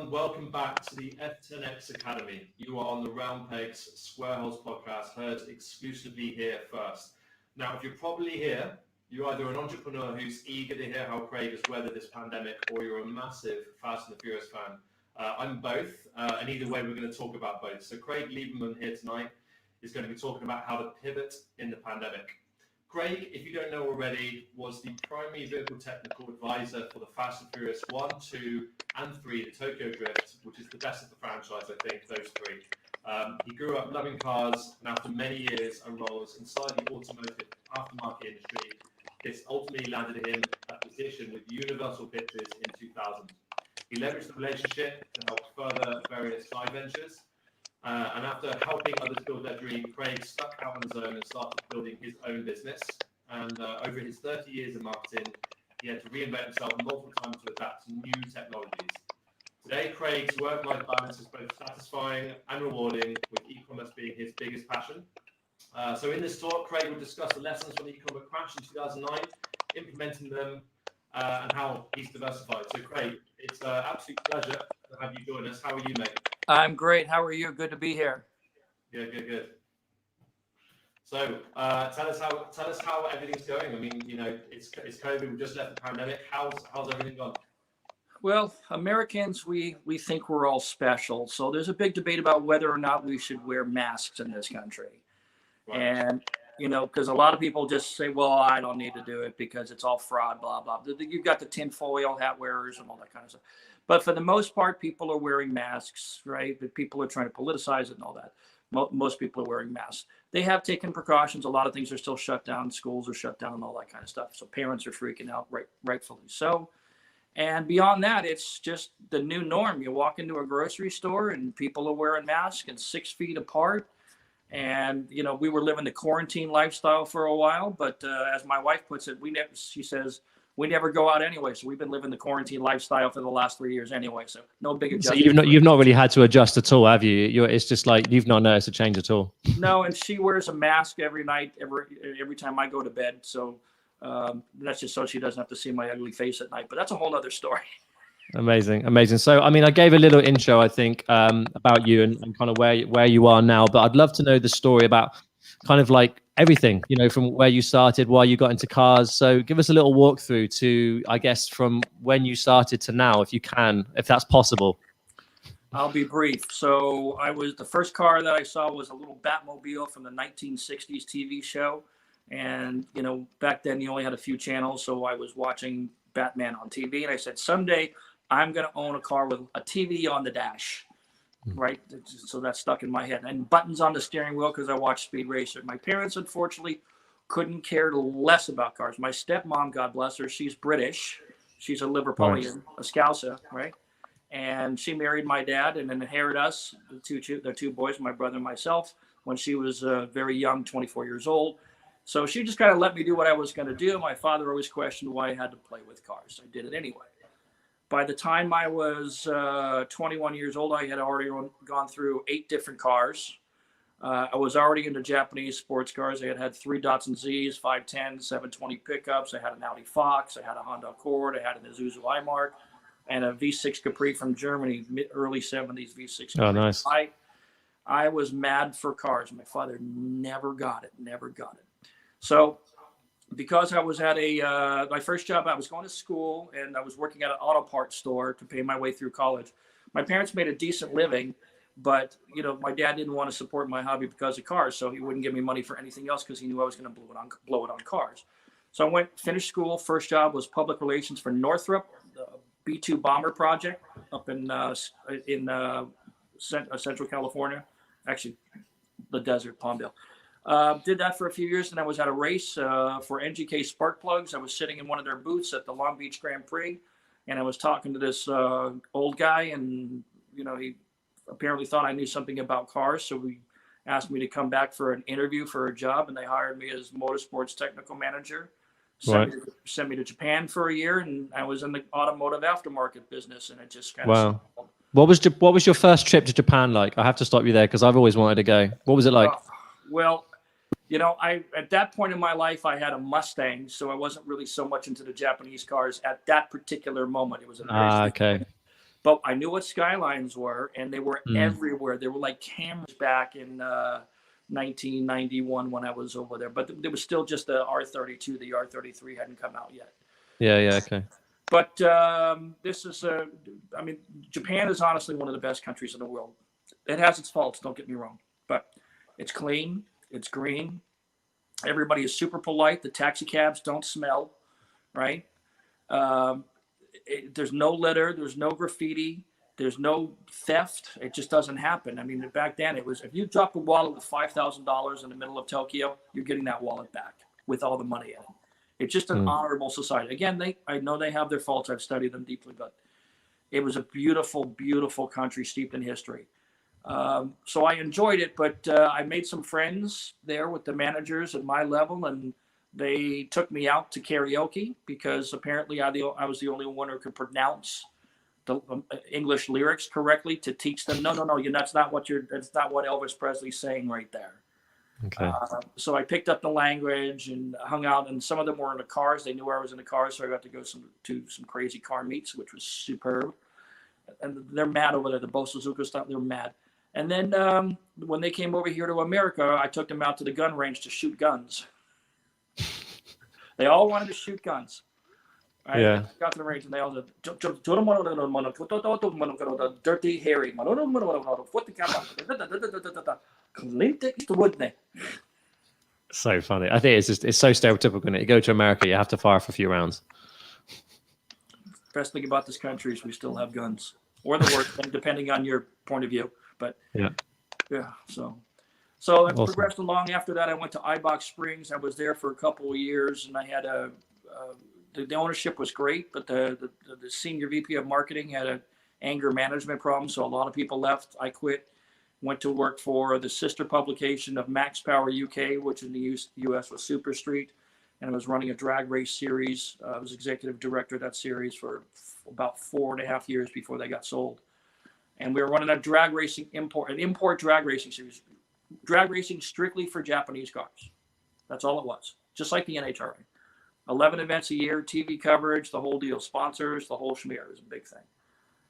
everyone. Welcome back to the FTEN X Academy. You are on the Round Pegs Square Holes podcast, heard exclusively here first. Now, if you're probably here, you're either an entrepreneur who's eager to hear how Craig has weathered this pandemic, or you're a massive Fast and the Furious fan. I'm both, and either way, we're going to talk about both. So Craig Lieberman here tonight is going to be talking about how to pivot in the pandemic. Craig, if you don't know already, was the primary vehicle technical advisor for the Fast and Furious 1, 2, and 3, the Tokyo Drift, which is the best of the franchise, I think, those three. He grew up loving cars, and after many years and roles inside the automotive aftermarket industry, this ultimately landed him a position with Universal Pictures in 2000. He leveraged the relationship to help further various side ventures. And after helping others build their dream, Craig stuck out on his own and started building his own business. And over his 30 years in marketing, he had to reinvent himself multiple times to adapt to new technologies. Today, Craig's work-life balance is both satisfying and rewarding, with e-commerce being his biggest passion. So in this talk, Craig will discuss the lessons from the e-commerce crash in 2009, implementing them, and how he's diversified. So Craig, it's an absolute pleasure to have you join us. How are you, mate? I'm great. How are you? Good to be here. Yeah, good. So tell us how everything's going. I mean, you know, it's COVID. We just left the pandemic. How's everything gone? Well, Americans, we think we're all special. So there's a big debate about whether or not we should wear masks in this country. Right. And, you know, because a lot of people just say, well, I don't need to do it because it's all fraud, blah, blah. You've got the tinfoil hat wearers and all that kind of stuff. But for the most part, people are wearing masks, right? But people are trying to politicize it and all that. Most people are wearing masks. They have taken precautions. A lot of things are still shut down. Schools are shut down and all that kind of stuff. So parents are freaking out, rightfully so. And beyond that, it's just the new norm. You walk into a grocery store and people are wearing masks and 6 feet apart. And, you know, we were living the quarantine lifestyle for a while. But as my wife puts it, she says, we never go out anyway, so we've been living the quarantine lifestyle for the last 3 years anyway. So no big adjustment. So you've not really had to adjust at all, have you? It's just like you've not noticed a change at all. No, and she wears a mask every night, every time I go to bed. So that's just so she doesn't have to see my ugly face at night. But that's a whole other story. Amazing. So I mean, I gave a little intro, I think, about you and kind of where you are now. But I'd love to know the story about kind of like everything, you know, from where you started, why you got into cars. So give us a little walkthrough to, I guess, from when you started to now, if you can, if that's possible. I'll be brief. So the first car that I saw was a little Batmobile from the 1960s TV show. And, you know, back then you only had a few channels. So I was watching Batman on TV and I said, someday I'm going to own a car with a TV on the dash. Right. So that stuck in my head, and buttons on the steering wheel because I watched Speed Racer. My parents, unfortunately, couldn't care less about cars. My stepmom, God bless her, she's British. She's a Liverpudlian, a Scouser, right? And she married my dad and inherited us, the two boys, my brother and myself, when she was very young, 24 years old. So she just kind of let me do what I was going to do. My father always questioned why I had to play with cars. I did it anyway. By the time I was 21 years old, I had already gone through 8 different cars. I was already into Japanese sports cars. I had 3 Datsun Zs, 510, 720 pickups. I had an Audi Fox. I had a Honda Accord. I had an Isuzu I-Mark and a V6 Capri from Germany, early 70s V6 Capri. Oh, nice. I was mad for cars. My father never got it. So because I was at my first job, I was going to school and I was working at an auto parts store to pay my way through college. My parents made a decent living, but, you know, my dad didn't want to support my hobby because of cars. So he wouldn't give me money for anything else because he knew I was going to blow it on cars. So I finished school. First job was public relations for Northrop, the B-2 bomber project up in Central California, actually the desert, Palmdale. Did that for a few years, and I was at a race for NGK spark plugs. I was sitting in one of their booths at the Long Beach Grand Prix, and I was talking to this old guy, and, you know, he apparently thought I knew something about cars, so he asked me to come back for an interview for a job, and they hired me as motorsports technical manager. Sent me to Japan for a year, and I was in the automotive aftermarket business, and it just kind of... Wow. What was your first trip to Japan like? I have to stop you there because I've always wanted to go. What was it like? Well, you know, at that point in my life, I had a Mustang, so I wasn't really so much into the Japanese cars at that particular moment. It was a okay. but I knew what Skylines were, and they were Mm. everywhere. They were like cameras back in 1991 when I was over there, but there was still just the R32. The R33 hadn't come out yet. Yeah. Okay. But this is I mean, Japan is honestly one of the best countries in the world. It has its faults, don't get me wrong, but it's clean, it's green. Everybody is super polite. The taxi cabs don't smell, right? There's no litter, there's no graffiti, there's no theft. It just doesn't happen. I mean, back then it was, if you dropped a wallet with $5,000 in the middle of Tokyo, you're getting that wallet back with all the money in it. It's just an honorable society. Again, I know they have their faults. I've studied them deeply, but it was a beautiful, beautiful country steeped in history. So I enjoyed it, but I made some friends there with the managers at my level, and they took me out to karaoke because apparently I was the only one who could pronounce the English lyrics correctly to teach them. No, that's not what Elvis Presley's saying right there. Okay. So I picked up the language and hung out, and some of them were in the cars. They knew I was in the car, so I got to go to some crazy car meets, which was superb. And they're mad over there, the Bo Suzuka stuff. They're mad. And then when they came over here to America, I took them out to the gun range to shoot guns. They all wanted to shoot guns. Right? Yeah. I got to the range and they all said, dirty, hairy. So funny. I think it's so stereotypical. When you go to America, you have to fire off a few rounds. Best thing about this country is we still have guns, or the worst thing, depending on your point of view. But yeah. So I progressed along. After that, I went to Eibach Springs. I was there for a couple of years, and I had the ownership was great, but the senior VP of marketing had an anger management problem, so a lot of people left. I quit. Went to work for the sister publication of Max Power UK, which in the US was Super Street, and I was running a drag race series. I was executive director of that series for about 4.5 years before they got sold. And we were running a drag racing import drag racing series, drag racing strictly for Japanese cars. That's all it was, just like the NHRA. 11 events a year, TV coverage, the whole deal, sponsors, the whole schmear. It was a big thing.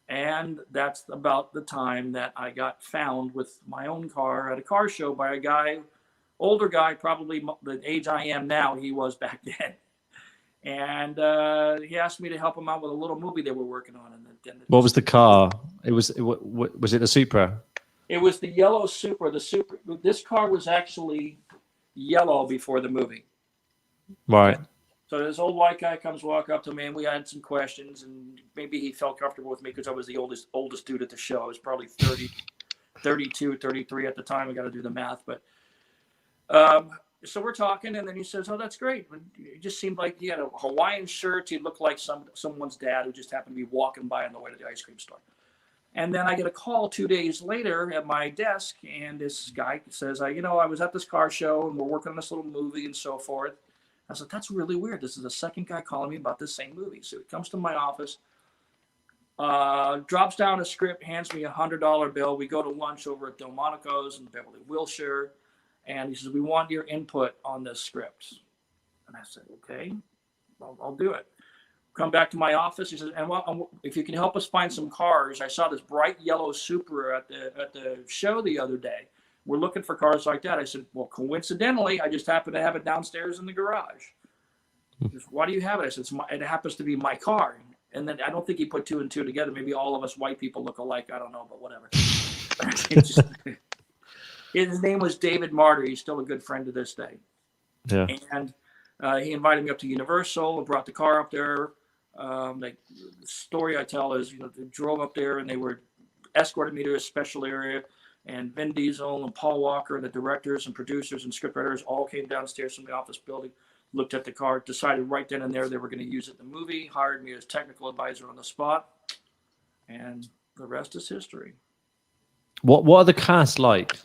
And that's about the time that I got found with my own car at a car show by a guy, older guy, probably the age I am now, he was back then. And he asked me to help him out with a little movie they were working on. What was the car? Was it a Supra? It was the yellow Supra. This car was actually yellow before the movie. Right. So this old white guy comes walk up to me, and we had some questions, and maybe he felt comfortable with me because I was the oldest dude at the show. I was probably 30, 32, 33 at the time. I got to do the math, but so we're talking, and then he says, "Oh, that's great." It just seemed like he had a Hawaiian shirt. He looked like someone's dad who just happened to be walking by on the way to the ice cream store. And then I get a call 2 days later at my desk, and this guy says, I was at this car show, and we're working on this little movie and so forth. I said, that's really weird. This is the second guy calling me about this same movie. So he comes to my office, drops down a script, hands me $100 bill. We go to lunch over at Delmonico's in Beverly, Wilshire. And he says, we want your input on this script. And I said, okay, I'll do it. Come back to my office. He says, and if you can help us find some cars. I saw this bright yellow Supra at the show the other day. We're looking for cars like that. I said, well, coincidentally, I just happen to have it downstairs in the garage. He says, why do you have it? I said, it happens to be my car. And then I don't think he put two and two together. Maybe all of us white people look alike. I don't know, but whatever. His name was David Martyr. He's still a good friend to this day. Yeah. And he invited me up to Universal and brought the car up there. The story I tell is, they drove up there and they were escorted me to a special area. And Vin Diesel and Paul Walker and the directors and producers and scriptwriters all came downstairs from the office building, looked at the car, decided right then and there they were going to use it in the movie, hired me as technical advisor on the spot, and the rest is history. What are the cast like?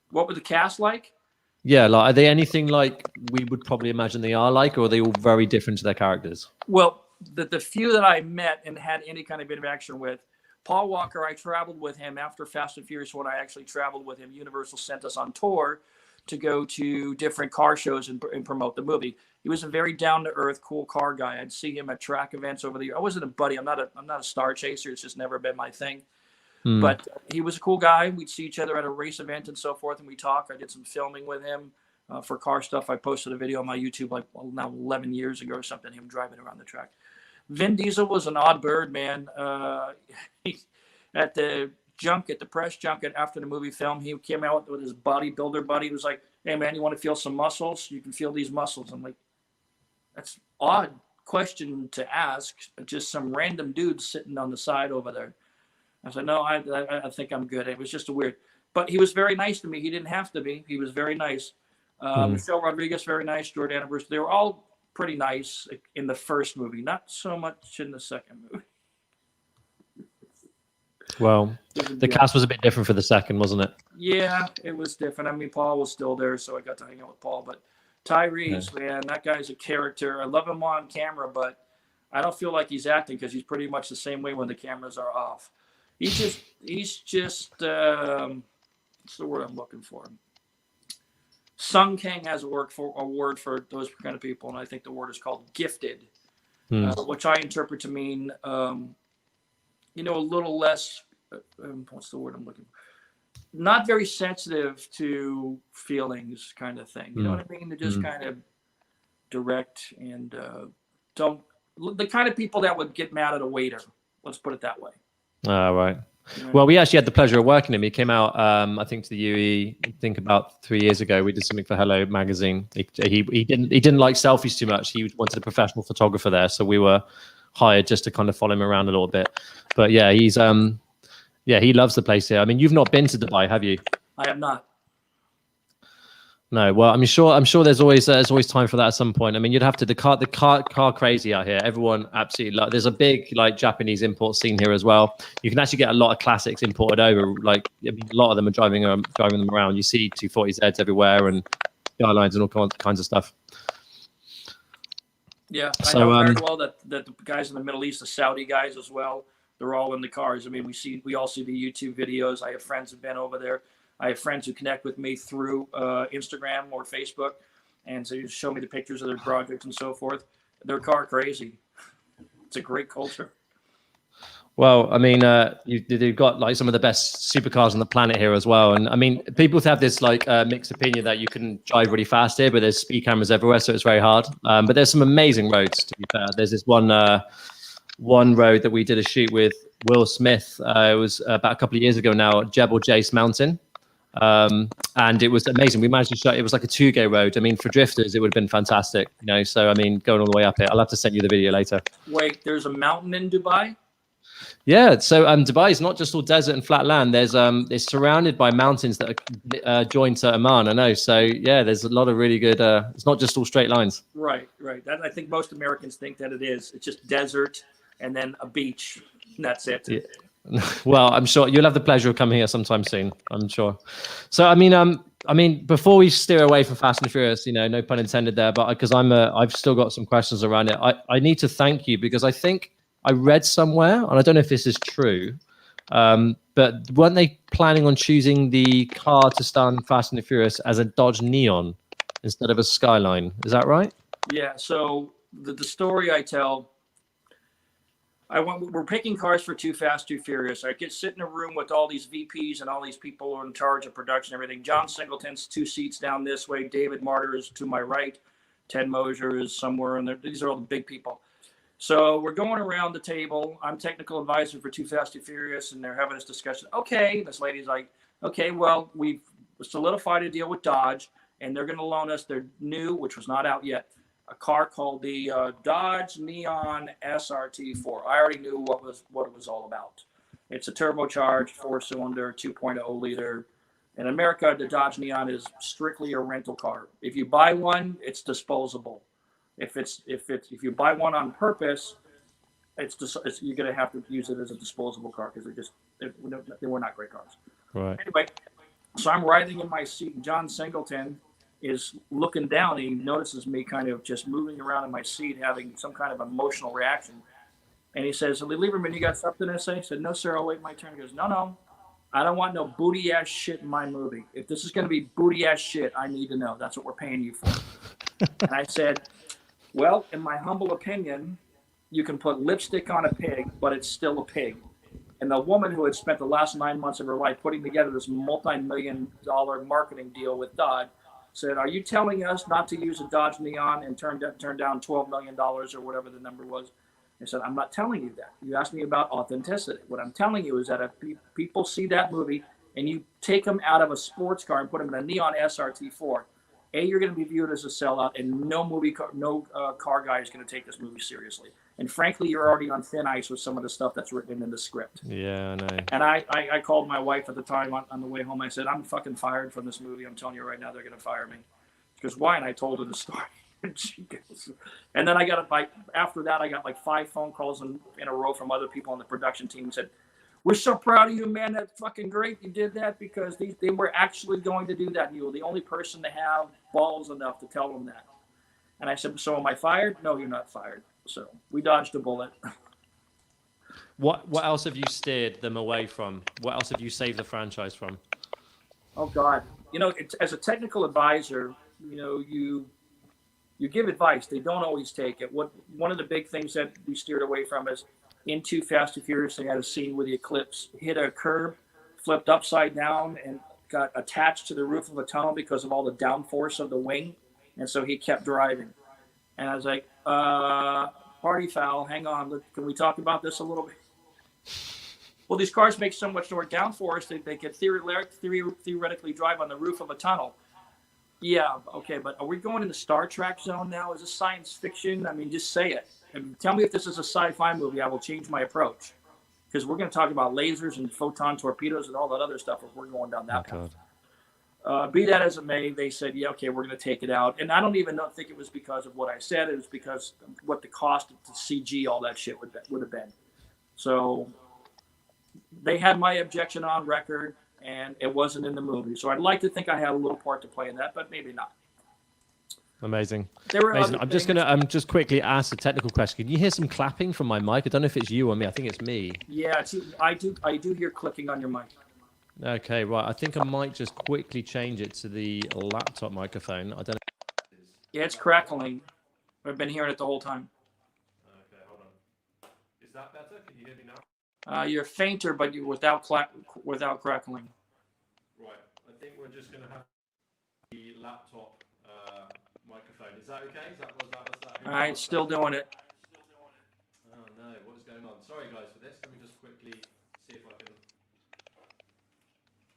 What were the cast like? Yeah, like, are they anything like we would probably imagine they are like, or are they all very different to their characters? Well, the few that I met and had any kind of interaction with, Paul Walker, I traveled with him after Fast and Furious when I actually traveled with him. Universal sent us on tour to go to different car shows and promote the movie. He was a very down-to-earth, cool car guy. I'd see him at track events over the year. I wasn't a buddy. I'm not a star chaser. It's just never been my thing. But he was a cool guy. We'd see each other at a race event and so forth, and we talk. I did some filming with him for car stuff. I posted a video on my YouTube now 11 years ago or something, him driving around the track. Vin Diesel was an odd bird, man. At the press junket after the movie film, he came out with his bodybuilder buddy. He was like, "Hey, man, you want to feel some muscles? You can feel these muscles." I'm like, that's odd question to ask. Just some random dude sitting on the side over there. I said, no, I think I'm good. It was just a weird, but he was very nice to me. He didn't have to be. He was very nice. Michelle Rodriguez, very nice. Jordana Brewster. They were all pretty nice in the first movie. Not so much in the second movie. Well, the cast was a bit different for the second, wasn't it? Yeah, it was different. I mean, Paul was still there, so I got to hang out with Paul. But Tyrese, man, that guy's a character. I love him on camera, but I don't feel like he's acting because he's pretty much the same way when the cameras are off. He's just what's the word I'm looking for? Kang has a word for those kind of people, and I think the word is called gifted, which I interpret to mean, a little less. What's the word I'm looking for? Not very sensitive to feelings, kind of thing. You know what I mean? They're just kind of direct and don't. The kind of people that would get mad at a waiter. Let's put it that way. Right. Well, we actually had the pleasure of working him. He came out, I think, to the UE. I think about 3 years ago. We did something for Hello magazine. He didn't like selfies too much. He wanted a professional photographer there, so we were hired just to kind of follow him around a little bit. But yeah, he loves the place here. I mean, you've not been to Dubai, have you? I have not. No, well, I'm sure there's always time for that at some point. I mean, you'd have to the car crazy out here. Everyone absolutely there's a big Japanese import scene here as well. You can actually get a lot of classics imported over. A lot of them are driving them around. You see 240Zs everywhere and Skylines and all kinds of stuff. Yeah, I know very well that the guys in the Middle East, the Saudi guys as well, they're all in the cars. I mean, we all see the YouTube videos. I have friends who've been over there. I have friends who connect with me through Instagram or Facebook, and so you show me the pictures of their projects and so forth. They're car crazy. It's a great culture. Well, I mean, you've got some of the best supercars on the planet here as well. And I mean, people have this mixed opinion that you can drive really fast here, but there's speed cameras everywhere, so it's very hard. But there's some amazing roads, to be fair. There's this one road that we did a shoot with Will Smith. It was about a couple of years ago now, Jebel Jace Mountain. And it was amazing. We managed to show it was like a 2-gay road. I mean, for drifters, it would have been fantastic, so I mean, going all the way up it. I'll have to send you the video later. Wait, there's a mountain in Dubai? Yeah, so Dubai is not just all desert and flat land. There's it's surrounded by mountains that are joined to Oman. I know. So yeah, there's a lot of really good. It's not just all straight lines. Right. That, I think most Americans think that it is. It's just desert and then a beach. And that's it. Yeah. Well, I'm sure you'll have the pleasure of coming here sometime soon. I'm sure. So I mean, before we steer away from Fast and Furious, no pun intended there, but because I've still got some questions around it. I need to thank you because I think I read somewhere, and I don't know if this is true, but weren't they planning on choosing the car to star in Fast and the Furious as a Dodge Neon instead of a Skyline? Is that right? Yeah. So the story I tell. We're picking cars for Too Fast, Too Furious. I sit in a room with all these VPs and all these people who are in charge of production and everything. John Singleton's 2 seats down this way. David Martyr is to my right. Ted Mosier is somewhere in there. These are all the big people. So we're going around the table. I'm technical advisor for Too Fast, Too Furious, and they're having this discussion. Okay, this lady's like, okay, well, we've solidified a deal with Dodge, and they're going to loan us their new, which was not out yet, a car called the Dodge Neon SRT4. I already knew what it was all about. It's a turbocharged 4-cylinder, 2.0 liter. In America, the Dodge Neon is strictly a rental car. If you buy one, it's disposable. If you buy one on purpose, you're going to have to use it as a disposable car because they were not great cars. Right. Anyway, so I'm riding in my seat, and John Singleton is looking down. And he notices me kind of just moving around in my seat, having some kind of emotional reaction. And he says, "Lieberman, you got something to say?" I said, "No, sir, I'll wait my turn." He goes, No, I don't want no booty ass shit in my movie. If this is going to be booty ass shit, I need to know. That's what we're paying you for. And I said, well, in my humble opinion, you can put lipstick on a pig, but it's still a pig. And the woman who had spent the last 9 months of her life putting together this multi-million-dollar marketing deal with Dodge said, are you telling us not to use a Dodge Neon and turn down $12 million or whatever the number was? I said, I'm not telling you that. You asked me about authenticity. What I'm telling you is that if people see that movie and you take them out of a sports car and put them in a Neon SRT4, A, you're going to be viewed as a sellout, and no car guy is going to take this movie seriously. And frankly, you're already on thin ice with some of the stuff that's written in the script. Yeah, I know. And I called my wife at the time on the way home. I said, I'm fucking fired from this movie. I'm telling you right now, they're going to fire me. She goes, why? And I told her the story. And she goes, and then I got after that, I got like 5 phone calls in a row from other people on the production team and said, we're so proud of you, man. That's fucking great. You did that because they were actually going to do that. You were the only person to have balls enough to tell them that. And I said, so am I fired? No, you're not fired. So we dodged a bullet. What else have you steered them away from? What else have you saved the franchise from? Oh God, as a technical advisor, you give advice. They don't always take it. One of the big things that we steered away from is in Too Fast and Furious, they had a scene where the Eclipse hit a curb, flipped upside down, and got attached to the roof of a tunnel because of all the downforce of the wing. And so he kept driving. And I was like, party foul, hang on. Can we talk about this a little bit? Well, these cars make so much more downforce that they could theoretically drive on the roof of a tunnel. Yeah, okay, but are we going in the Star Trek zone now? Is this science fiction? I mean, just say it. And tell me if this is a sci-fi movie, I will change my approach. Because we're going to talk about lasers and photon torpedoes and all that other stuff if we're going down that path. Be that as it may, they said, yeah, okay, we're going to take it out. And I don't even think it was because of what I said. It was because of what the cost to CG all that shit would have been. So they had my objection on record, and it wasn't in the movie. So I'd like to think I had a little part to play in that, but maybe not. Amazing. Amazing. I'm just gonna just quickly ask a technical question. Can you hear some clapping from my mic? I don't know if it's you or me. I think it's me. Yeah, I do hear clicking on your mic. Okay, right. I think I might just quickly change it to the laptop microphone. I don't know. Yeah, it's crackling. I've been hearing it the whole time. Okay, hold on. Is that better? Can you hear me now? You're fainter, but you without crackling. Right. I think we're just going to have the laptop microphone. Is that okay? Is that All right, still doing it. Oh no, what is going on? Sorry guys for this. Let me just quickly see if I can.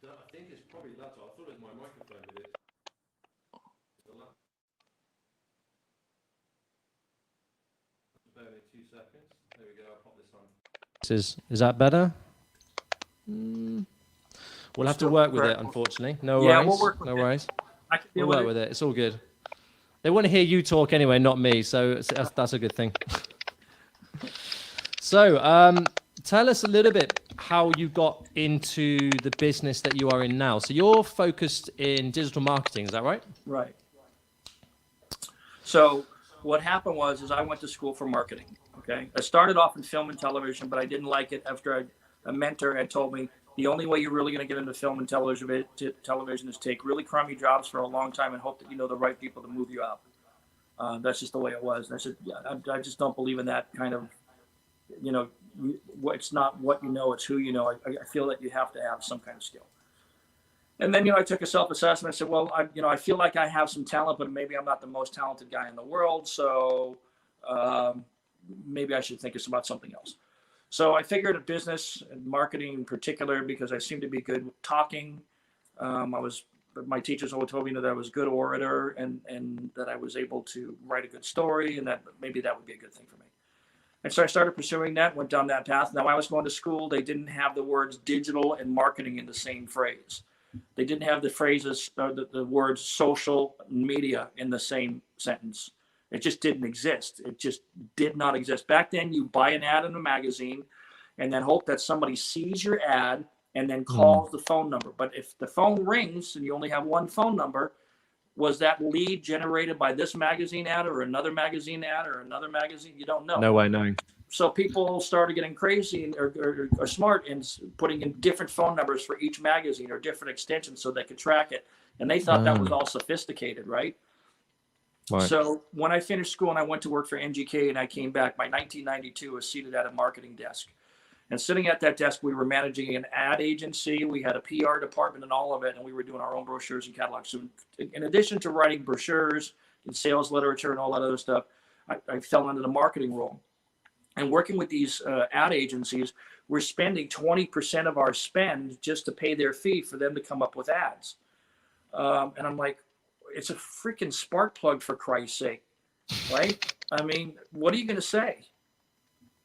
I think it's probably laptop. I thought it was my microphone with it. Bear with me 2 seconds. There we go. I'll pop this on. Is that better? We'll have to work with it, unfortunately. No worries. We'll work with it. No worries. I can deal We'll work with it. It's all good. They want to hear you talk anyway, not me. So that's a good thing. So tell us a little bit how you got into the business that you are in now. So you're focused in digital marketing, is that right? Right. So what happened was I went to school for marketing. Okay. I started off in film and television, but I didn't like it after a mentor had told me the only way you're really going to get into film and television is take really crummy jobs for a long time and hope that you know the right people to move you out. That's just the way it was. And I said, yeah, I just don't believe in that kind of, it's not what you know, it's who you know. I feel that you have to have some kind of skill. And then, I took a self-assessment. I said, well, I feel like I have some talent, but maybe I'm not the most talented guy in the world. So maybe I should think about something else. So I figured a business and marketing in particular, because I seemed to be good with talking. My teachers always told me that I was a good orator and that I was able to write a good story, and that maybe that would be a good thing for me. And so I started pursuing that, went down that path. Now, I was going to school. They didn't have the words digital and marketing in the same phrase. They didn't have the phrases, the words social media in the same sentence. It just didn't exist. It just did not exist. Back then, you buy an ad in a magazine and then hope that somebody sees your ad and then calls the phone number. But if the phone rings and you only have one phone number, was that lead generated by this magazine ad or another magazine ad or another magazine? You don't know. No way knowing. So people started getting crazy or smart and putting in different phone numbers for each magazine or different extensions so they could track it. And they thought that was all sophisticated, right? Right. So when I finished school and I went to work for NGK and I came back, by 1992, I was seated at a marketing desk. And sitting at that desk, we were managing an ad agency. We had a PR department and all of it, and we were doing our own brochures and catalogs. So in addition to writing brochures and sales literature and all that other stuff, I fell into the marketing role. And working with these ad agencies, we're spending 20% of our spend just to pay their fee for them to come up with ads. And I'm like, it's a freaking spark plug, for Christ's sake, right? I mean, what are you going to say?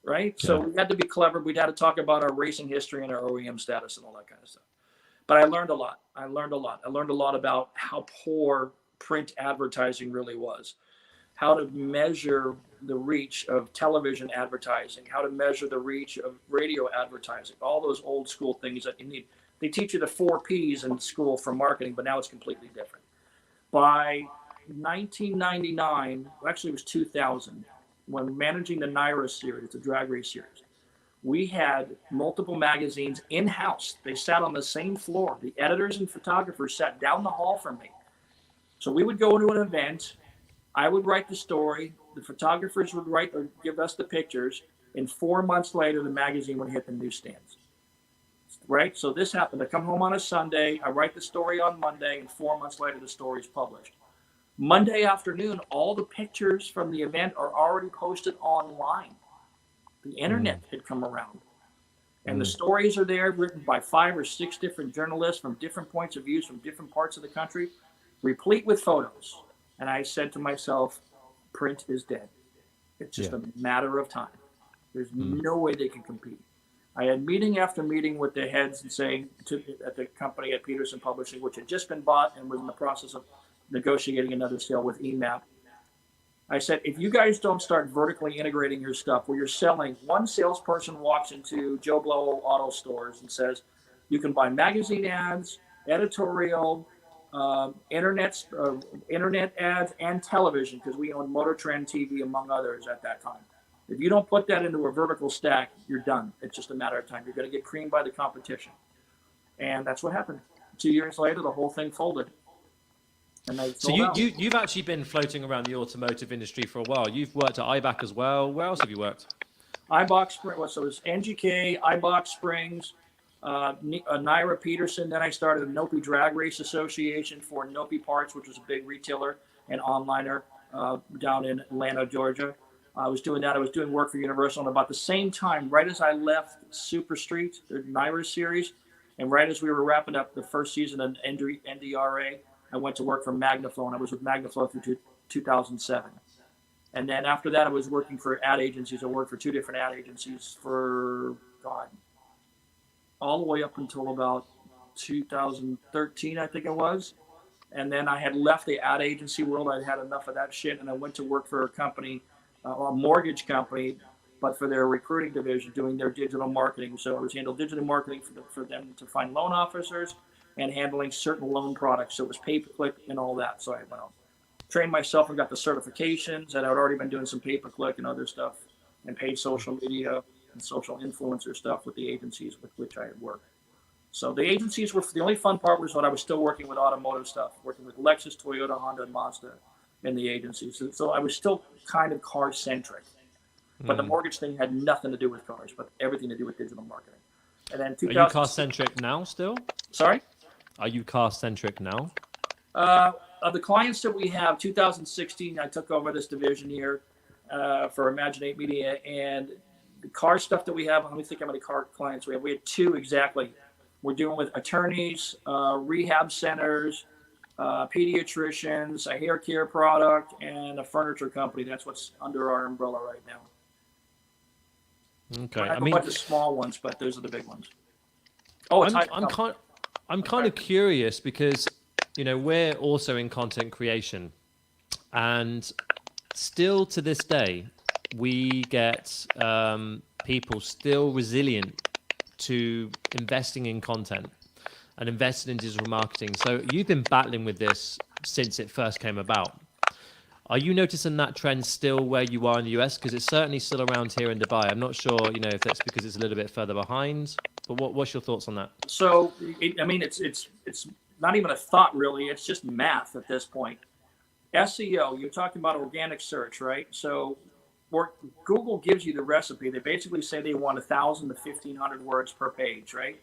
Right? Yeah. So we had to be clever. We had to talk about our racing history and our OEM status and all that kind of stuff. But I learned a lot. I learned a lot about how poor print advertising really was, how to measure the reach of television advertising, how to measure the reach of radio advertising, all those old school things that you need. They teach you the 4 Ps in school for marketing, but now it's completely different. By 1999, actually it was 2000, when managing the NYRA series, the drag race series, we had multiple magazines in-house. They sat on the same floor. The editors and photographers sat down the hall from me. So we would go to an event. I would write the story. The photographers would write or give us the pictures. And 4 months later, the magazine would hit the newsstands. Right? So this happened. I come home on a Sunday. I write the story on Monday. And 4 months later, the story is published. Monday afternoon, all the pictures from the event are already posted online. The internet had come around. And the stories are there, written by 5 or 6 different journalists from different points of view, from different parts of the country, replete with photos. And I said to myself, print is dead. It's just a matter of time. There's no way they can compete. I had meeting after meeting with the heads and saying at the company at Peterson Publishing, which had just been bought and was in the process of negotiating another sale with EMAP. I said, if you guys don't start vertically integrating your stuff, where you're selling, one salesperson walks into Joe Blow auto stores and says, you can buy magazine ads, editorial, internet ads, and television, because we own Motor Trend TV, among others, at that time. If you don't put that into a vertical stack, you're done. It's just a matter of time. You're going to get creamed by the competition. And that's what happened. 2 years later, the whole thing folded. So you've actually been floating around the automotive industry for a while. You've worked at Eibach as well. Where else have you worked? Eibach Springs. So it was NGK, Eibach Springs, NYRA Peterson. Then I started a Nopi Drag Race Association for Nopi Parts, which was a big retailer and onliner down in Atlanta, Georgia. I was doing that. I was doing work for Universal. And about the same time, right as I left Super Street, the NYRA series, and right as we were wrapping up the first season of NDRA, I went to work for Magnaflow, and I was with Magnaflow through 2007. And then after that, I was working for ad agencies. I worked for 2 different ad agencies for, all the way up until about 2013, I think it was. And then I had left the ad agency world. I'd had enough of that shit, and I went to work for a company, a mortgage company, but for their recruiting division, doing their digital marketing. So I was handling digital marketing for them to find loan officers, and handling certain loan products. So it was pay-per-click and all that. So I trained myself and got the certifications, and I'd already been doing some pay-per-click and other stuff, and paid social media and social influencer stuff with the agencies with which I had worked. So the agencies were, the only fun part was when I was still working with automotive stuff, working with Lexus, Toyota, Honda, and Mazda in the agencies. So I was still kind of car-centric. But the mortgage thing had nothing to do with cars, but everything to do with digital marketing. And then Are you car-centric now still? Sorry? Are you car-centric now? Of the clients that we have, 2016, I took over this division here for Imagine8 Media, and the car stuff that we have, let me think how many car clients we have. We have 2 exactly. We're dealing with attorneys, rehab centers, pediatricians, a hair care product, and a furniture company. That's what's under our umbrella right now. Okay. I have a bunch of small ones, but those are the big ones. Oh, I'm kind of curious because, we're also in content creation, and still to this day, we get people still resilient to investing in content and investing in digital marketing. So you've been battling with this since it first came about. Are you noticing that trend still where you are in the US? Because it's certainly still around here in Dubai. I'm not sure, if that's because it's a little bit further behind. But what's your thoughts on that? So, it's not even a thought really. It's just math at this point. SEO, you're talking about organic search, right? So, Google gives you the recipe. They basically say they want 1,000 to 1,500 words per page, right?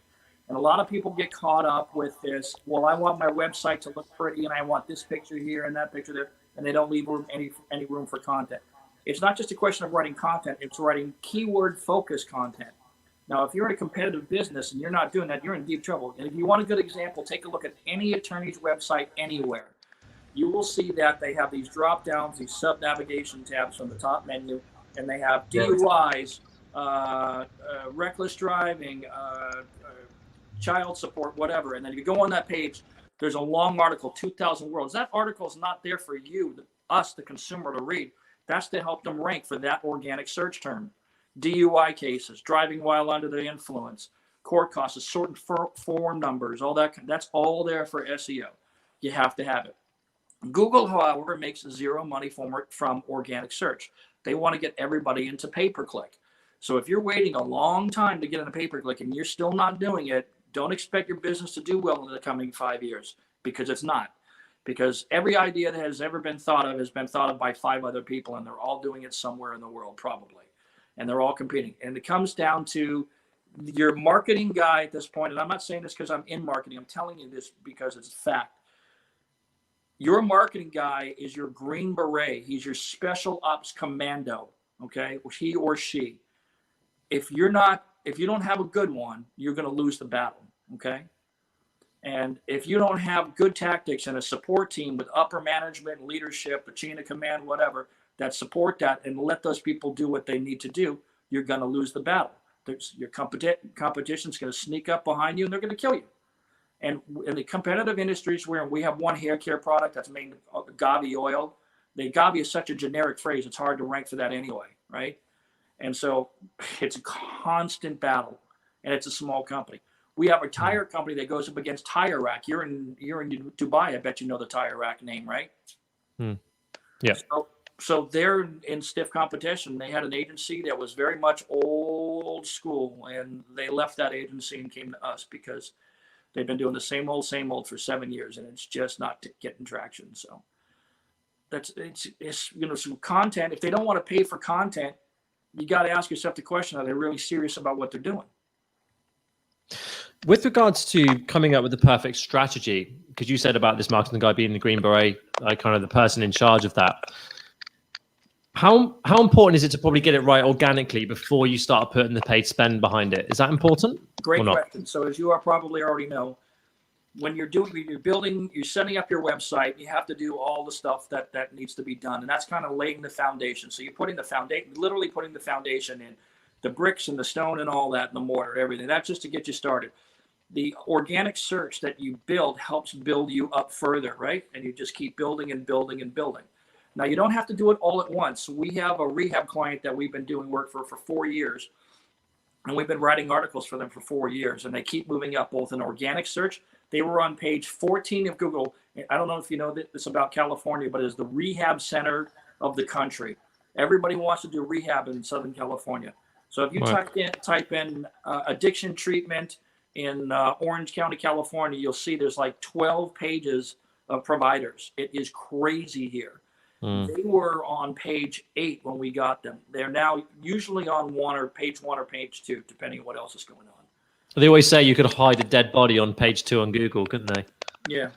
And a lot of people get caught up with this. Well, I want my website to look pretty, and I want this picture here and that picture there, and they don't leave any room for content. It's not just a question of writing content; it's writing keyword-focused content. Now, if you're in a competitive business and you're not doing that, you're in deep trouble. And if you want a good example, take a look at any attorney's website anywhere. You will see that they have these drop downs, these sub navigation tabs from the top menu, and they have DUIs, reckless driving, child support, whatever. And then if you go on that page, there's a long article, 2,000 words. That article is not there for you, us, the consumer, to read. That's to help them rank for that organic search term. DUI cases, driving while under the influence, court costs, certain form numbers, all that. That's all there for SEO. You have to have it. Google, however, makes zero money from organic search. They want to get everybody into pay-per-click. So if you're waiting a long time to get into pay-per-click and you're still not doing it, don't expect your business to do well in the coming 5 years, because it's not. Because every idea that has ever been thought of has been thought of by 5 other people, and they're all doing it somewhere in the world, probably. And they're all competing. And it comes down to your marketing guy at this point, and I'm not saying this because I'm in marketing. I'm telling you this because it's a fact. Your marketing guy is your Green Beret. He's your special ops commando, okay? He or she. If you don't have a good one, you're going to lose the battle, okay? And if you don't have good tactics and a support team with upper management, leadership, a chain of command, whatever, that support that and let those people do what they need to do, you're going to lose the battle. Your competition's going to sneak up behind you and they're going to kill you. And in the competitive industries where we have one hair care product that's made of agave oil, the agave is such a generic phrase, it's hard to rank for that anyway, right? And so it's a constant battle, and it's a small company. We have a tire company that goes up against Tire Rack. You're in Dubai. I bet you know the Tire Rack name, right? Yeah. So they're in stiff competition. They had an agency that was very much old school, and they left that agency and came to us because they've been doing the same old for 7 years, and it's just not getting traction. So it's some content. If they don't want to pay for content, you got to ask yourself the question: are they really serious about what they're doing? With regards to coming up with the perfect strategy, because you said about this marketing guy being the Green Beret, kind of the person in charge of that. How important is it to probably get it right organically before you start putting the paid spend behind it? Is that important? Great question. So as you probably already know, when you're setting up your website, you have to do all the stuff that needs to be done. And that's kind of laying the foundation. So you're putting the foundation, literally putting the foundation in, the bricks and the stone and all that, and the mortar, everything. That's just to get you started. The organic search that you build helps build you up further, right? And you just keep building and building and building. Now, you don't have to do it all at once. We have a rehab client that we've been doing work for 4 years, and we've been writing articles for them for 4 years, and they keep moving up both in organic search. They were on page 14 of Google. I don't know if you know this about California, but it's the rehab center of the country. Everybody wants to do rehab in Southern California. So if you type in addiction treatment in Orange County, California, you'll see there's like 12 pages of providers. It is crazy here. They were on page 8 when we got them. They're now usually on page 1 or page 2, depending on what else is going on. They always say you could hide a dead body on page 2 on Google, couldn't they? Yeah,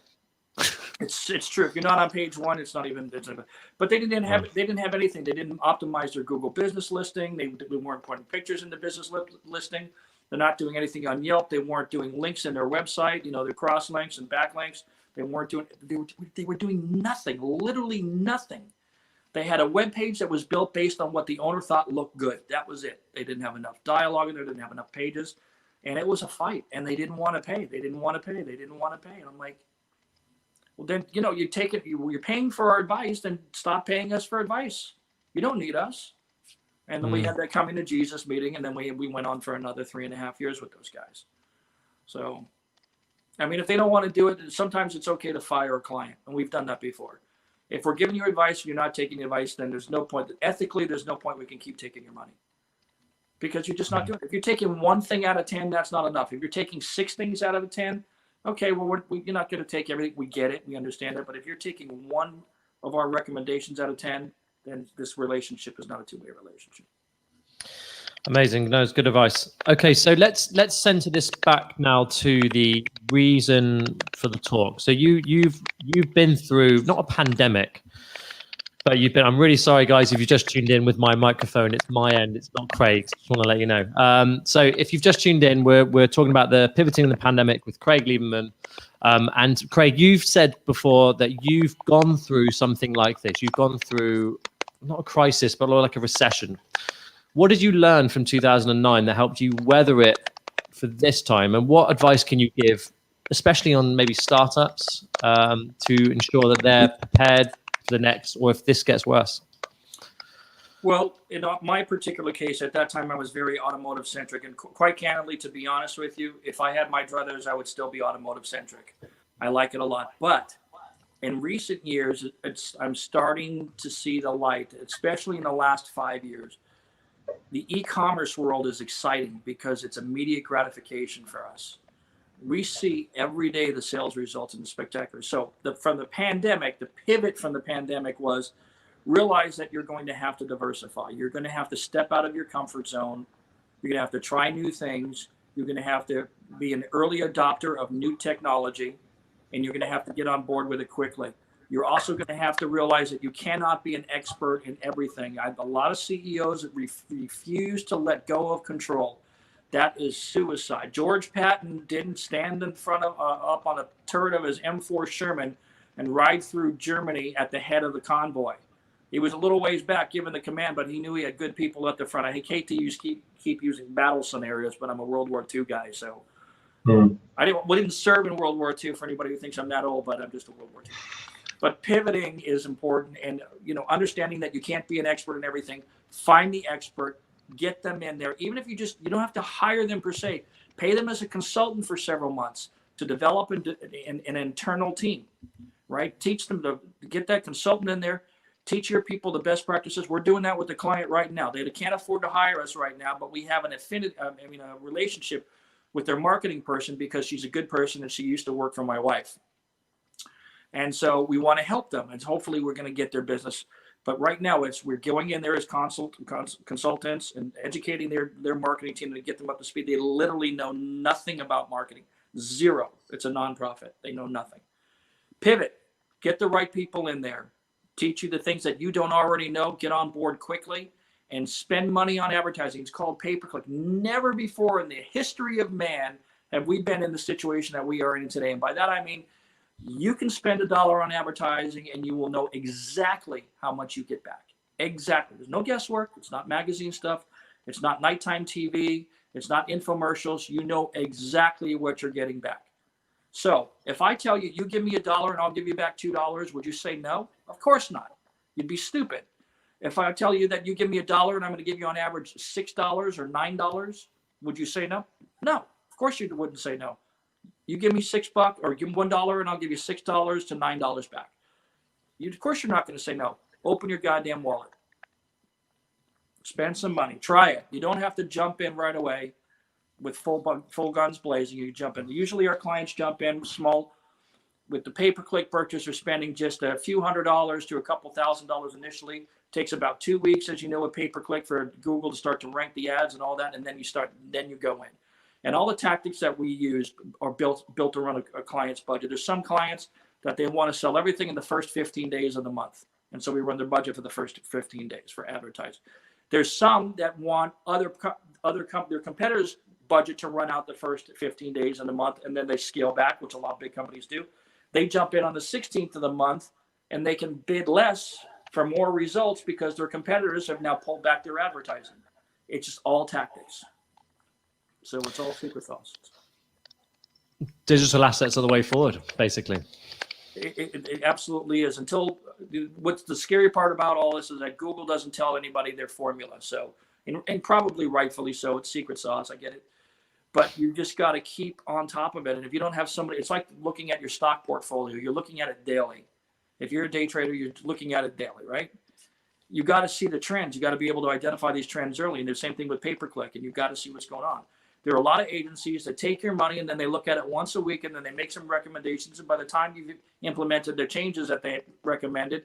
it's true. If you're not on page 1, it's not even. But they didn't have anything. They didn't optimize their Google business listing. They weren't putting pictures in the business listing. They're not doing anything on Yelp. They weren't doing links in their website. Their cross links and backlinks. They weren't doing. They were doing nothing. Literally nothing. They had a web page that was built based on what the owner thought looked good. That was it. They didn't have enough dialogue in there. Didn't have enough pages, and it was a fight. And they didn't want to pay. They didn't want to pay. They didn't want to pay. And I'm like, well, then you take it. You're paying for our advice. Then stop paying us for advice. You don't need us. And then we had that coming to Jesus meeting, and then we went on for another 3.5 years with those guys. So, I mean, if they don't want to do it, sometimes it's okay to fire a client, and we've done that before. If we're giving you advice and you're not taking advice, then there's no point. Ethically, there's no point we can keep taking your money because you're just not doing it. If you're taking one thing out of 10, that's not enough. If you're taking 6 things out of 10, okay, well, you're not going to take everything. We get it. We understand it. But if you're taking one of our recommendations out of 10, then this relationship is not a two-way relationship. Amazing. No, it's good advice. Okay, so let's center this back now to the reason for the talk. So you've been through not a pandemic, but I'm really sorry, guys, if you just tuned in with my microphone. It's my end. It's not Craig's. Just want to let you know. So if you've just tuned in, we're talking about the pivoting in the pandemic with Craig Lieberman. And Craig, you've said before that you've gone through something like this. You've gone through not a crisis, but like a recession. What did you learn from 2009 that helped you weather it for this time? And what advice can you give, especially on maybe startups, to ensure that they're prepared for the next, or if this gets worse? Well, in my particular case, at that time, I was very automotive centric. And quite candidly, to be honest with you, if I had my druthers, I would still be automotive centric. I like it a lot. But in recent years, I'm starting to see the light, especially in the last 5 years. The e-commerce world is exciting because it's immediate gratification for us. We see every day the sales results and the spectacular. So from the pandemic, the pivot from the pandemic was realize that you're going to have to diversify. You're going to have to step out of your comfort zone. You're going to have to try new things. You're going to have to be an early adopter of new technology, and you're going to have to get on board with it quickly. You're also going to have to realize that you cannot be an expert in everything. I have a lot of CEOs that refuse to let go of control. That is suicide. George Patton didn't stand in front of up on a turret of his M4 Sherman and ride through Germany at the head of the convoy. He was a little ways back giving the command, but he knew he had good people at the front. I hate to keep using battle scenarios, but I'm a World War II guy, so we didn't serve in World War II for anybody who thinks I'm that old, but I'm just a World War II. But pivoting is important, and understanding that you can't be an expert in everything. Find the expert, get them in there. Even if you don't have to hire them per se, pay them as a consultant for several months to develop an internal team, right? Teach them to get that consultant in there. Teach your people the best practices. We're doing that with the client right now. They can't afford to hire us right now, but we have a relationship with their marketing person because she's a good person and she used to work for my wife. And so we want to help them, and hopefully we're going to get their business. But right now, we're going in there as consultants and educating their marketing team to get them up to speed. They literally know nothing about marketing, zero. It's a nonprofit. They know nothing. Pivot, get the right people in there, teach you the things that you don't already know, get on board quickly, and spend money on advertising. It's called pay-per-click. Never before in the history of man have we been in the situation that we are in today. And by that, I mean, you can spend $1 on advertising and you will know exactly how much you get back. Exactly. There's no guesswork. It's not magazine stuff. It's not nighttime TV. It's not infomercials. You know exactly what you're getting back. So if I tell you, you give me $1 and I'll give you back $2, would you say no? Of course not. You'd be stupid. If I tell you that you give me $1 and I'm going to give you on average $6 or $9, would you say no? No. Of course you wouldn't say no. You give me $6 or give me $1 and I'll give you $6 to $9 back. Of course you're not going to say no. Open your goddamn wallet. Spend some money. Try it. You don't have to jump in right away with full guns blazing. You jump in. Usually our clients jump in small. With the pay-per-click purchase, they're spending just a few $100s to a couple $1,000s initially. It takes about 2 weeks, as you know, with pay-per-click for Google to start to rank the ads and all that, and then you go in. And all the tactics that we use are built around a client's budget. There's some clients that they want to sell everything in the first 15 days of the month. And so we run their budget for the first 15 days for advertising. There's some that want their competitors' budget to run out the first 15 days of the month, and then they scale back, which a lot of big companies do. They jump in on the 16th of the month, and they can bid less for more results because their competitors have now pulled back their advertising. It's just all tactics. So it's all secret sauce. Digital assets are the way forward, basically. It absolutely is. What's the scary part about all this is that Google doesn't tell anybody their formula. So, and probably rightfully so, it's secret sauce. I get it. But you just got to keep on top of it. And if you don't have somebody, it's like looking at your stock portfolio. You're looking at it daily. If you're a day trader, you're looking at it daily, right? You got to see the trends. You got to be able to identify these trends early. And the same thing with pay-per-click, and you've got to see what's going on. There are a lot of agencies that take your money and then they look at it once a week and then they make some recommendations. And by the time you've implemented the changes that they recommended,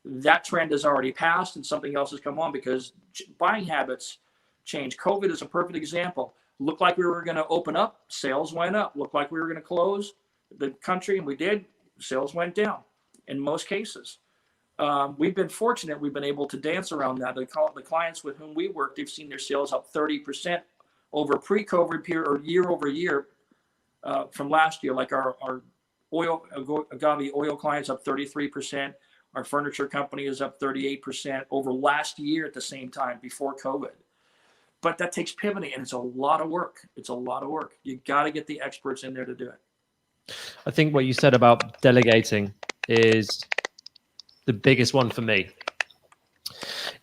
that trend has already passed and something else has come on because buying habits change. COVID is a perfect example. Looked like we were going to open up, sales went up. Looked like we were going to close the country, and we did. Sales went down in most cases. We've been fortunate. We've been able to dance around that. The clients with whom we work, they've seen their sales up 30% over pre-COVID period or year over year from last year. Like our oil agave oil clients up 33%. Our furniture company is up 38% over last year at the same time before COVID. But that takes pivoting, and it's a lot of work. It's a lot of work. You got to get the experts in there to do it. I think what you said about delegating is the biggest one for me.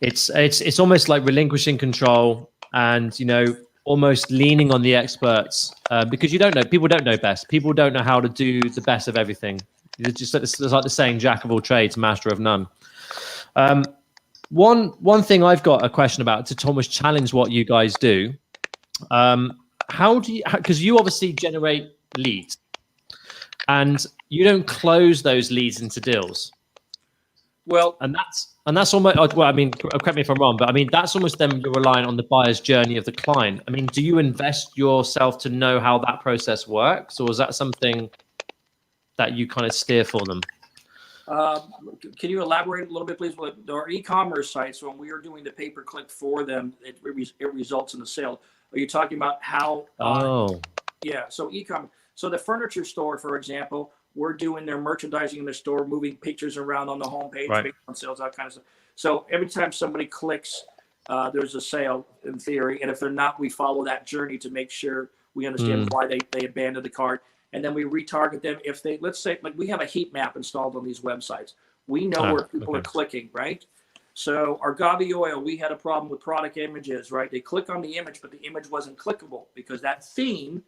It's almost like relinquishing control and, you know, almost leaning on the experts because you don't know. People don't know best. People don't know how to do the best of everything. It's like the saying, jack of all trades, master of none. One thing I've got a question about to almost challenge what you guys do. How do you, because you obviously generate leads and you don't close those leads into deals. Well, and that's almost, well, I mean, correct me if I'm wrong, but I mean, that's almost them you're relying on the buyer's journey of the client. I mean, do you invest yourself to know how that process works, or is that something that you kind of steer for them? Can you elaborate a little bit, please? With our e-commerce sites, when we are doing the pay-per-click for them, it results in the sale. Are you talking about how? Yeah. So e-commerce. So the furniture store, for example, we're doing their merchandising in the store, moving pictures around on the homepage, right, based on sales, that kind of stuff. So every time somebody clicks, there's a sale in theory, and if they're not, we follow that journey to make sure we understand why they abandoned the cart. And then we retarget them. If they, let's say, like we have a heat map installed on these websites. We know where people are clicking, right? So our agave oil, we had a problem with product images, right? They click on the image, but the image wasn't clickable because that theme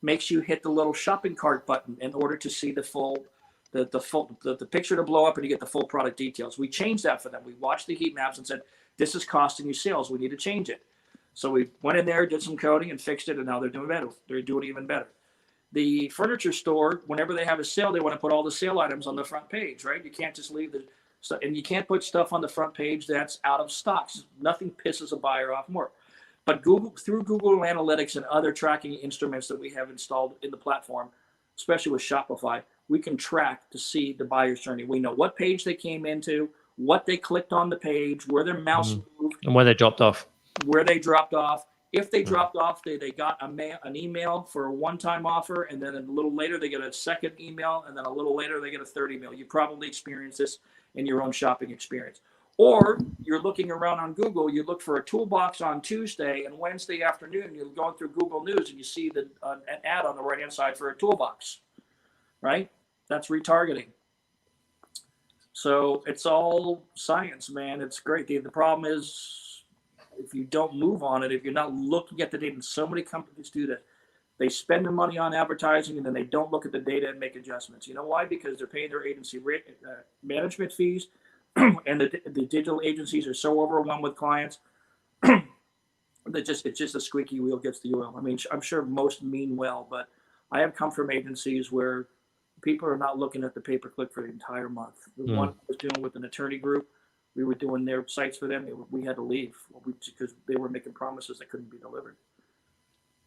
makes you hit the little shopping cart button in order to see the full, the picture to blow up and you get the full product details. We changed that for them. We watched the heat maps and said, this is costing you sales. We need to change it. So we went in there, did some coding and fixed it, and now they're doing better. They're doing even better. The furniture store, whenever they have a sale, they want to put all the sale items on the front page, right? You can't just leave the stuff, and you can't put stuff on the front page that's out of stock. Nothing pisses a buyer off more. But through Google Analytics and other tracking instruments that we have installed in the platform, especially with Shopify, we can track to see the buyer's journey. We know what page they came into, what they clicked on the page, where their mouse moved, and where they dropped off. Where they dropped off. If they dropped off, they got an email for a one-time offer, and then a little later they get a second email, and then a little later they get a third email. You probably experienced this in your own shopping experience. Or you're looking around on Google, you look for a toolbox on Tuesday, and Wednesday afternoon you're going through Google News and you see an ad on the right-hand side for a toolbox, right? That's retargeting. So it's all science, man. It's great. The problem is if you don't move on it, if you're not looking at the data, and so many companies do that, they spend the money on advertising and then they don't look at the data and make adjustments. You know why? Because they're paying their agency management fees. And the digital agencies are so overwhelmed with clients that it's just a squeaky wheel gets the oil. I mean, I'm sure most mean well, but I have come from agencies where people are not looking at the pay-per-click for the entire month. The one I was dealing with an attorney group, we were doing their sites for them. We had to leave because they were making promises that couldn't be delivered.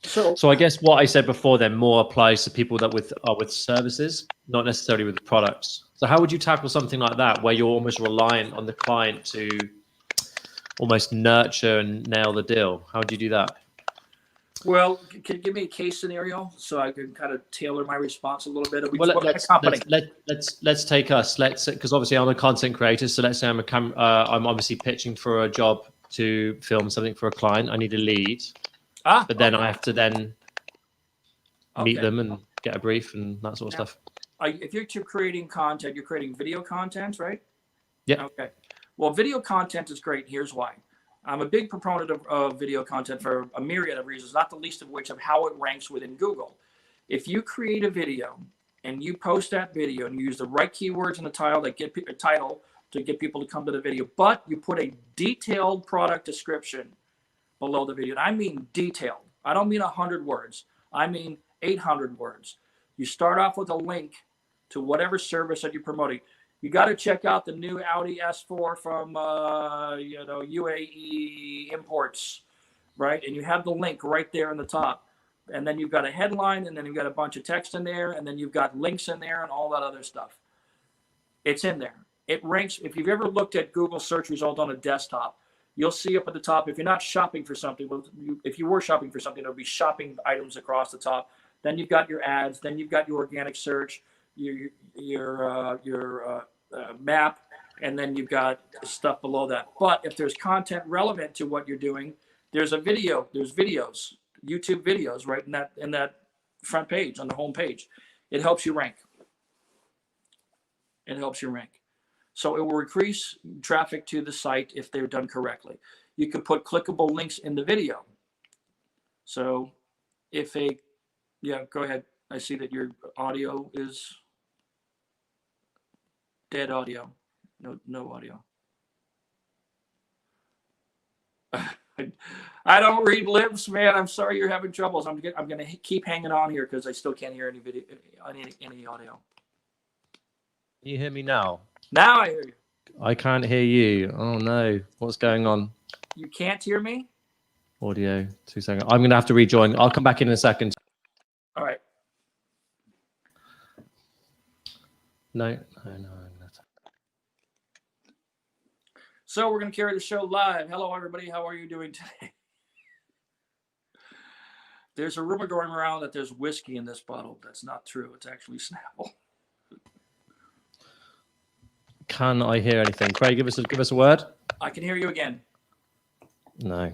So I guess what I said before then more applies to people that are with services, not necessarily with products. So how would you tackle something like that, where you're almost reliant on the client to almost nurture and nail the deal? How do you do that? Well, can you give me a case scenario so I can kind of tailor my response a little bit? Well, let's take us. Because obviously I'm a content creator, so let's say I'm obviously pitching for a job to film something for a client. I need a lead. But then I have to then meet them and get a brief and that sort of stuff. If you're creating content, you're creating video content, right? Yeah. Okay. Well, video content is great. Here's why. I'm a big proponent of video content for a myriad of reasons, not the least of which of how it ranks within Google. If you create a video and you post that video and you use the right keywords in the title that get a title to get people to come to the video, but you put a detailed product description below the video. And I mean detailed. I don't mean 100 words. I mean 800 words. You start off with a link to whatever service that you're promoting. You got to check out the new Audi S4 from UAE Imports, right? And you have the link right there in the top. And then you've got a headline, and then you've got a bunch of text in there, and then you've got links in there and all that other stuff. It's in there. It ranks. If you've ever looked at Google search results on a desktop, you'll see up at the top, if you're not shopping for something, if you were shopping for something, there'll be shopping items across the top. Then you've got your ads. Then you've got your organic search, your map, and then you've got stuff below that. But if there's content relevant to what you're doing, there's a video. There's videos, YouTube videos, right in that front page on the home page. It helps you rank. It helps you rank. So it will increase traffic to the site if they're done correctly. You can put clickable links in the video. So if go ahead. I see that your audio is dead audio. No audio. I don't read lips, man. I'm sorry you're having troubles. I'm going to keep hanging on here because I still can't hear any video, any audio. Can you hear me now? Now I hear you. I can't hear you. Oh no, what's going on? You can't hear me? Audio, 2 seconds. I'm going to have to rejoin. I'll come back in a second. All right. No. So we're going to carry the show live. Hello, everybody. How are you doing today? There's a rumor going around that there's whiskey in this bottle. That's not true. It's actually Snapple. Can I hear anything? Craig, give us a word. I can hear you again. No.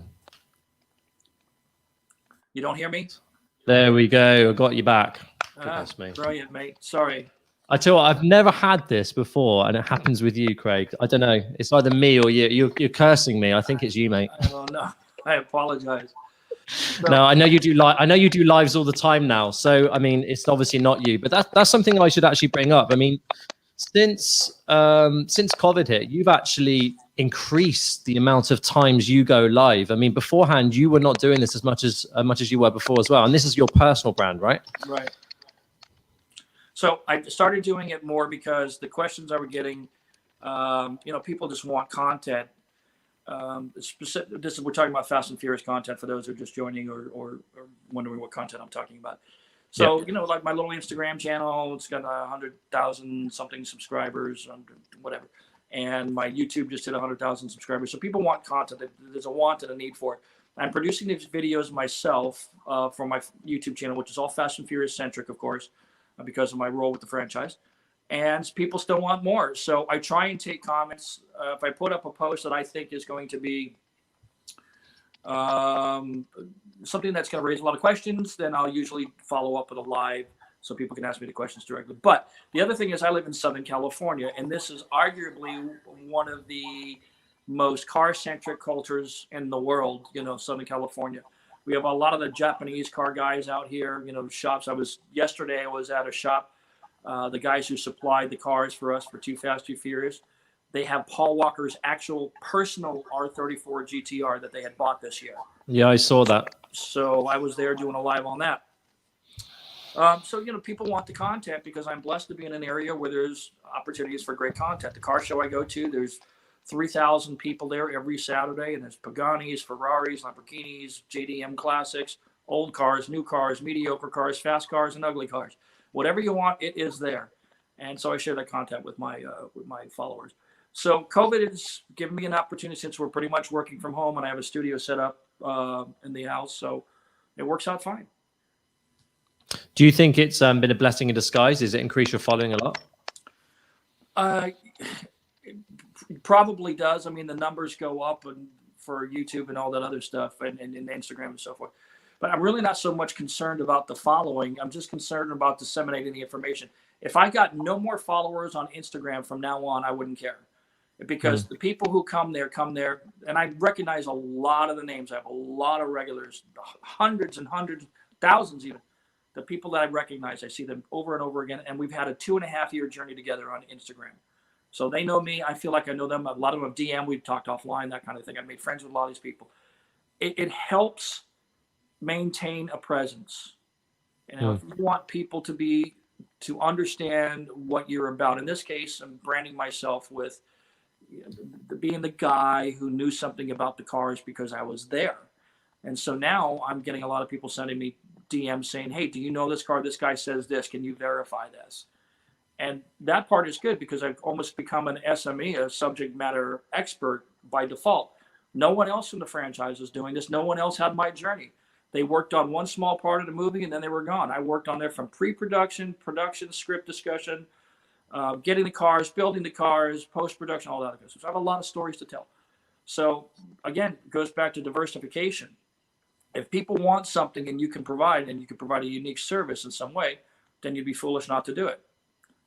You don't hear me? There we go. I got you back. Goodness me. Brilliant, mate. Sorry. I tell you what, I've never had this before, and it happens with you, Craig. I don't know. It's either me or you. You're cursing me. I think it's you, mate. I don't know. I apologize. So, no, I know you do. I know you do lives all the time now. So I mean, it's obviously not you, but that's something I should actually bring up. I mean, since COVID hit, you've actually increased the amount of times you go live. I mean, beforehand, you were not doing this as much as you were before as well. And this is your personal brand, right? Right. So I started doing it more because the questions I were getting, people just want content. We're talking about Fast and Furious content for those who are just joining or wondering what content I'm talking about. So, like my little Instagram channel, it's got 100,000 something subscribers, whatever. And my YouTube just hit 100,000 subscribers. So people want content. There's a want and a need for it. I'm producing these videos myself for my YouTube channel, which is all Fast and Furious centric, of course, because of my role with the franchise. And people still want more. So I try and take comments. If I put up a post that I think is going to be something that's going to raise a lot of questions, then I'll usually follow up with a live so people can ask me the questions directly. But the other thing is I live in Southern California, and this is arguably one of the most car-centric cultures in the world, Southern California. We have a lot of the Japanese car guys out here, shops. Yesterday I was at a shop, the guys who supplied the cars for us for Too Fast, Too Furious. They have Paul Walker's actual personal R34 GTR that they had bought this year. Yeah, I saw that. So I was there doing a live on that. So people want the content because I'm blessed to be in an area where there's opportunities for great content. The car show I go to, there's 3,000 people there every Saturday, and there's Paganis, Ferraris, Lamborghinis, JDM classics, old cars, new cars, mediocre cars, fast cars, and ugly cars. Whatever you want, it is there. And so I share that content with my followers. So COVID has given me an opportunity since we're pretty much working from home, and I have a studio set up in the house, so it works out fine. Do you think it's been a blessing in disguise? Does it increase your following a lot? It probably does. I mean, the numbers go up and for YouTube and all that other stuff and Instagram and so forth. But I'm really not so much concerned about the following. I'm just concerned about disseminating the information. If I got no more followers on Instagram from now on, I wouldn't care. Because the people who come there, and I recognize a lot of the names. I have a lot of regulars, hundreds and hundreds, thousands even, the people that I recognize, I see them over and over again. And we've had a 2.5-year journey together on Instagram. So they know me. I feel like I know them. A lot of them have DM. We've talked offline, that kind of thing. I've made friends with a lot of these people. It helps maintain a presence. You know, if you want people to understand what you're about. In this case, I'm branding myself with being the guy who knew something about the cars because I was there. And so now I'm getting a lot of people sending me DMs saying, hey, do you know this car? This guy says this. Can you verify this? And that part is good because I've almost become an SME, a subject matter expert by default. No one else in the franchise is doing this. No one else had my journey. They worked on one small part of the movie and then they were gone. I worked on there from pre-production, production, script discussion, getting the cars, building the cars, post-production, all that. So I have a lot of stories to tell. So again, it goes back to diversification. If people want something and you can provide a unique service in some way, then you'd be foolish not to do it.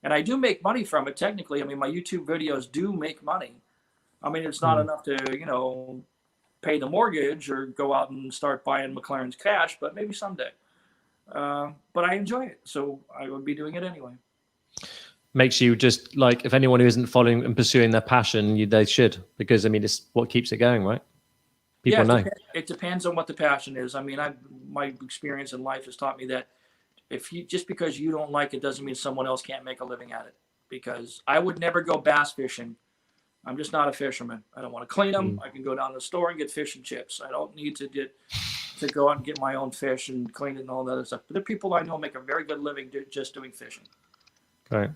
And I do make money from it technically. I mean, my YouTube videos do make money. I mean, it's not enough to, pay the mortgage or go out and start buying McLaren's cash, but maybe someday. But I enjoy it, so I would be doing it anyway. Makes you just like, if anyone who isn't following and pursuing their passion, they should, because I mean, it's what keeps it going, right? People know. It depends on what the passion is. I mean, my experience in life has taught me that just because you don't like it doesn't mean someone else can't make a living at it. Because I would never go bass fishing. I'm just not a fisherman. I don't want to clean them. I can go down to the store and get fish and chips. I don't need to go out and get my own fish and clean it and all that other stuff. But there are people I know make a very good living just doing fishing. Great.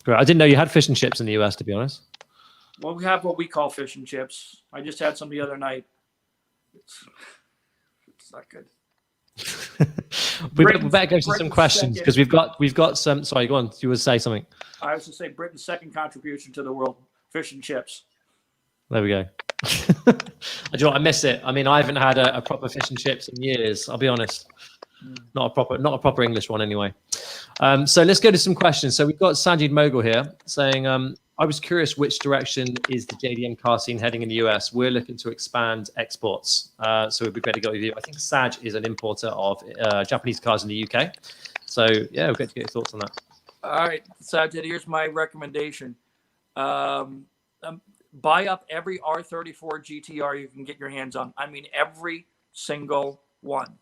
I didn't know you had fish and chips in the US, to be honest. Well, we have what we call fish and chips. I just had some the other night. It's not good. we better go to some questions because we've got some. Sorry, go on. You would say something. I was to say Britain's second contribution to the world: fish and chips. There we go. Do you know what? I miss it. I mean, I haven't had a proper fish and chips in years. I'll be honest. Not a proper English one anyway. So let's go to some questions. So we've got Sanjid Mogul here saying, I was curious which direction is the JDM car scene heading in the US. We're looking to expand exports. So it'd be great to go with you. I think Saj is an importer of Japanese cars in the UK. So yeah, we'll get to get your thoughts on that. All right, Sajid, here's my recommendation. Buy up every R34 GTR you can get your hands on. I mean, every single one.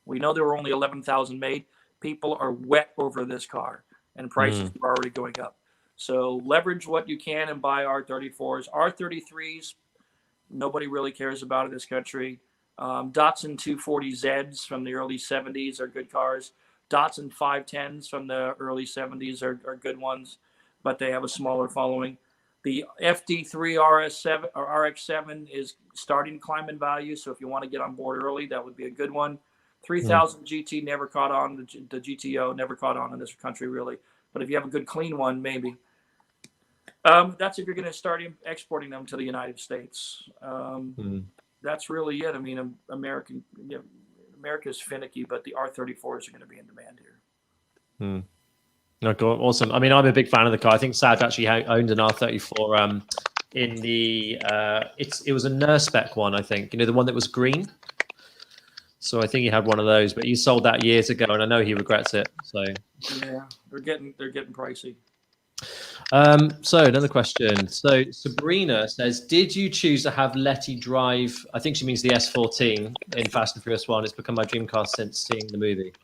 We know there were only 11,000 made. People are wet over this car, and prices are already going up. So leverage what you can and buy R34s. R33s, nobody really cares about in this country. Datsun 240Zs from the early 70s are good cars. Datsun 510s from the early 70s are good ones, but they have a smaller following. The FD3 RS7 or RX7 is starting to climb in value, so if you want to get on board early, that would be a good one. 3000 GT never caught on. The GTO never caught on in this country, really. But if you have a good clean one, maybe. That's if you're going to start exporting them to the United States. That's really it. I mean, America's finicky, but the R34s are going to be in demand here. Okay, awesome. I mean, I'm a big fan of the car. I think Saj actually owned an R34 in the it was a nurse spec one, I think. The one that was green. So I think he had one of those, but he sold that years ago, and I know he regrets it. So yeah, they're getting pricey. So another question. So Sabrina says, did you choose to have Letty drive? I think she means the S14 in Fast and Furious 1. It's become my dream car since seeing the movie.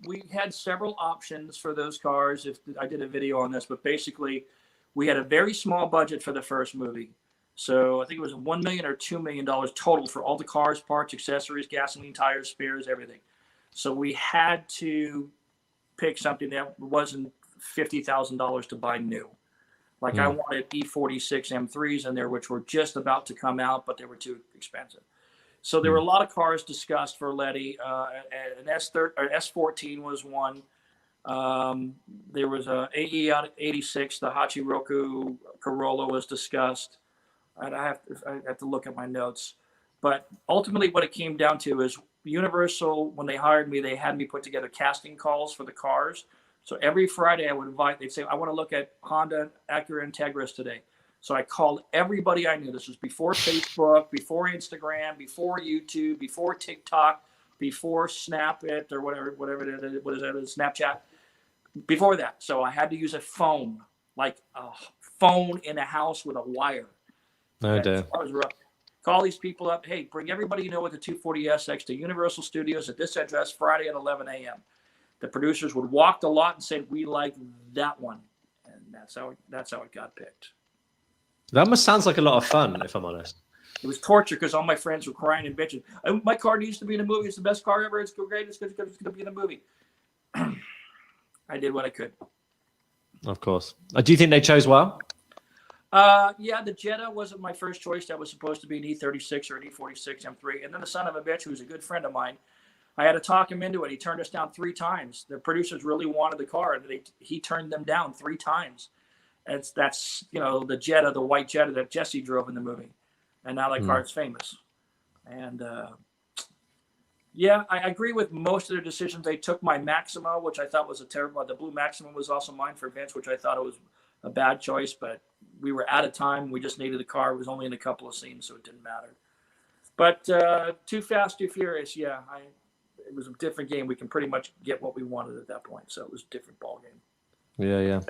We had several options for those cars. If I did a video on this, but basically we had a very small budget for the first movie. So I think it was $1 million or $2 million total for all the cars, parts, accessories, gasoline, tires, spares, everything. So we had to pick something that wasn't $50,000 to buy new. Like I wanted E46 M3s in there, which were just about to come out, but they were too expensive. So there were a lot of cars discussed for Letty. An S14 was one. There was a AE86, the Hachiroku Corolla was discussed. I have to look at my notes. But ultimately what it came down to is Universal, when they hired me, they had me put together casting calls for the cars. So every Friday I would they'd say, I want to look at Honda Acura Integras today. So I called everybody I knew. This was before Facebook, before Instagram, before YouTube, before TikTok, before Snap It or whatever it is, what is that, Snapchat. Before that, so I had to use a phone, like a phone in a house with a wire. Oh dear. That was rough. Call these people up. Hey, bring everybody you know with the 240SX to Universal Studios at this address Friday at 11 a.m. The producers would walk the lot and say, "We like that one," and that's how it got picked. That must sounds like a lot of fun, if I'm honest. It was torture because all my friends were crying and bitching. "Oh, my car needs to be in a movie. It's the best car ever. It's great. It's going to be in a movie." I did what I could. Of course. Do you think they chose well? Yeah, the Jetta wasn't my first choice. That was supposed to be an E36 or an E46 M3. And then the son of a bitch, who's a good friend of mine, I had to talk him into it. He turned us down 3 times. The producers really wanted the car, and he turned them down 3 times. And that's the Jetta, the white Jetta that Jesse drove in the movie. And now that car is famous. And yeah, I agree with most of their decisions. They took my Maxima, which I thought was a terrible. The blue Maxima was also mine for Vince, which I thought it was a bad choice. But we were out of time. We just needed a car. It was only in a couple of scenes, so it didn't matter. But Too Fast, Too Furious, yeah, it was a different game. We can pretty much get what we wanted at that point. So it was a different ball game. Yeah.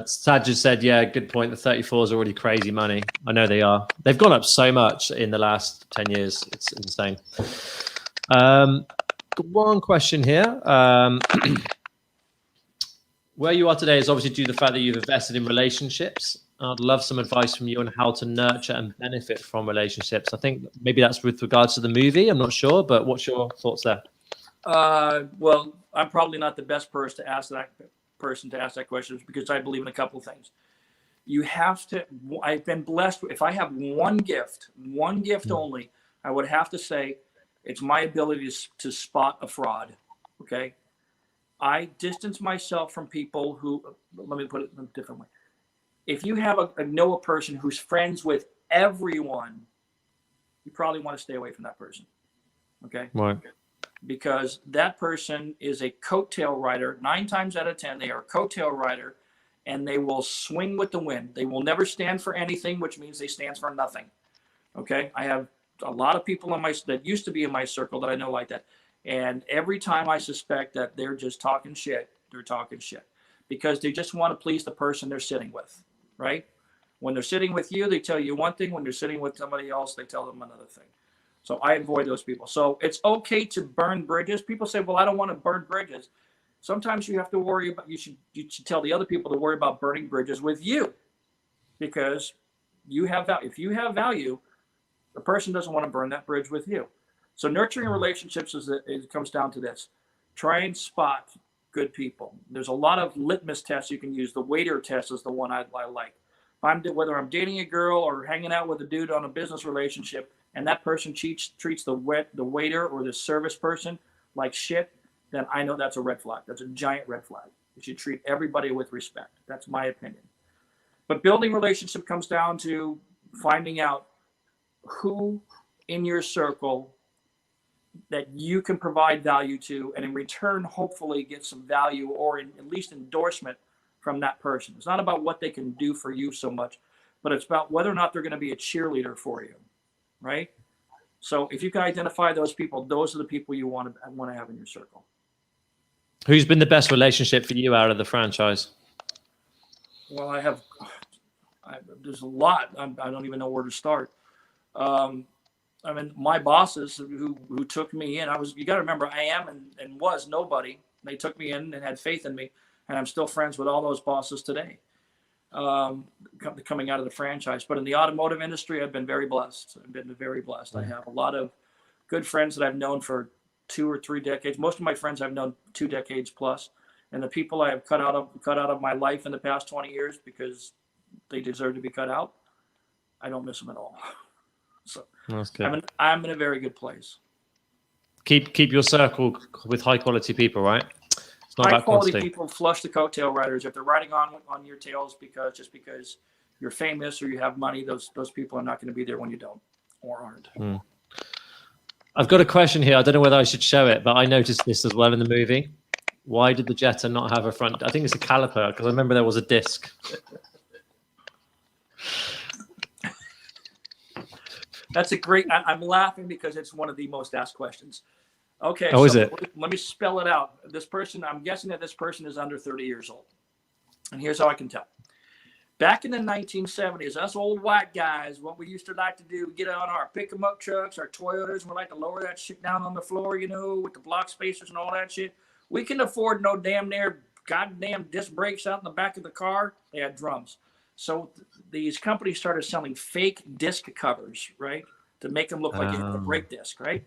Sad just said, yeah, good point. The 34 is already crazy money. I know they are. They've gone up so much in the last 10 years. It's insane. One question here. Where you are today is obviously due to the fact that you've invested in relationships. I'd love some advice from you on how to nurture and benefit from relationships. I think maybe that's with regards to the movie. I'm not sure, but what's your thoughts there? Well, I'm probably not the best person to ask that question because I believe in a couple of things. You have to. I've been blessed. If I have one gift only, I would have to say it's my ability to spot a fraud. Okay, I distance myself from people who. Let me put it in a different way. If you have know a person who's friends with everyone, you probably want to stay away from that person. Okay. Right. Because that person is a coattail rider. 9 times out of 10, they are a coattail rider, and they will swing with the wind. They will never stand for anything, which means they stand for nothing. Okay, I have a lot of people that used to be in my circle that I know like that, and every time I suspect that they're just talking shit, they're talking shit because they just want to please the person they're sitting with, right? When they're sitting with you, they tell you one thing. When they're sitting with somebody else, they tell them another thing. So I avoid those people. So it's okay to burn bridges. People say, well, I don't want to burn bridges. Sometimes you have to worry about, you should tell the other people to worry about burning bridges with you because you have value. If you have value, the person doesn't want to burn that bridge with you. So nurturing relationships it comes down to this. Try and spot good people. There's a lot of litmus tests you can use. The waiter test is the one I like. Whether I'm dating a girl or hanging out with a dude on a business relationship, and that person treats the waiter or the service person like shit, then I know that's a red flag. That's a giant red flag. You should treat everybody with respect. That's my opinion. But building relationship comes down to finding out who in your circle that you can provide value to, and in return, hopefully get some value or at least endorsement from that person. It's not about what they can do for you so much, but it's about whether or not they're going to be a cheerleader for you. Right? So if you can identify those people, those are the people you want to have in your circle. Who's been the best relationship for you out of the franchise? Well, there's a lot. I don't even know where to start. I mean, my bosses who took me in, you got to remember, I am and was nobody. They took me in and had faith in me, and I'm still friends with all those bosses today. Coming out of the franchise. But in the automotive industry, I've been very blessed. I have a lot of good friends that I've known for 2 or 3 decades. Most of my friends I've known 2 decades plus. And the people I have cut out of my life in the past 20 years because they deserve to be cut out, I don't miss them at all. So that's good. I'm in a very good place. Keep your circle with high quality people, right? High quality people flush the coattail riders. If they're riding on your tails because you're famous or you have money, those people are not going to be there when you don't or aren't. I've got a question here. I don't know whether I should show it, but I noticed this as well in the movie. Why did the Jetta not have a front? I think it's a caliper because I remember there was a disc. That's a great. I'm laughing because it's one of the most asked questions. Okay, Oh, is so it? let me spell it out. This person, I'm guessing that this person is under 30 years old. And here's how I can tell. Back in the 1970s, us old white guys, what we used to like to do, we get on our pick-em-up trucks, our Toyotas, and we like to lower that shit down on the floor, you know, with the block spacers and all that shit. We can afford no damn near goddamn disc brakes out in the back of the car. They had drums. So these companies started selling fake disc covers, right, to make them look like you had a brake disc, right?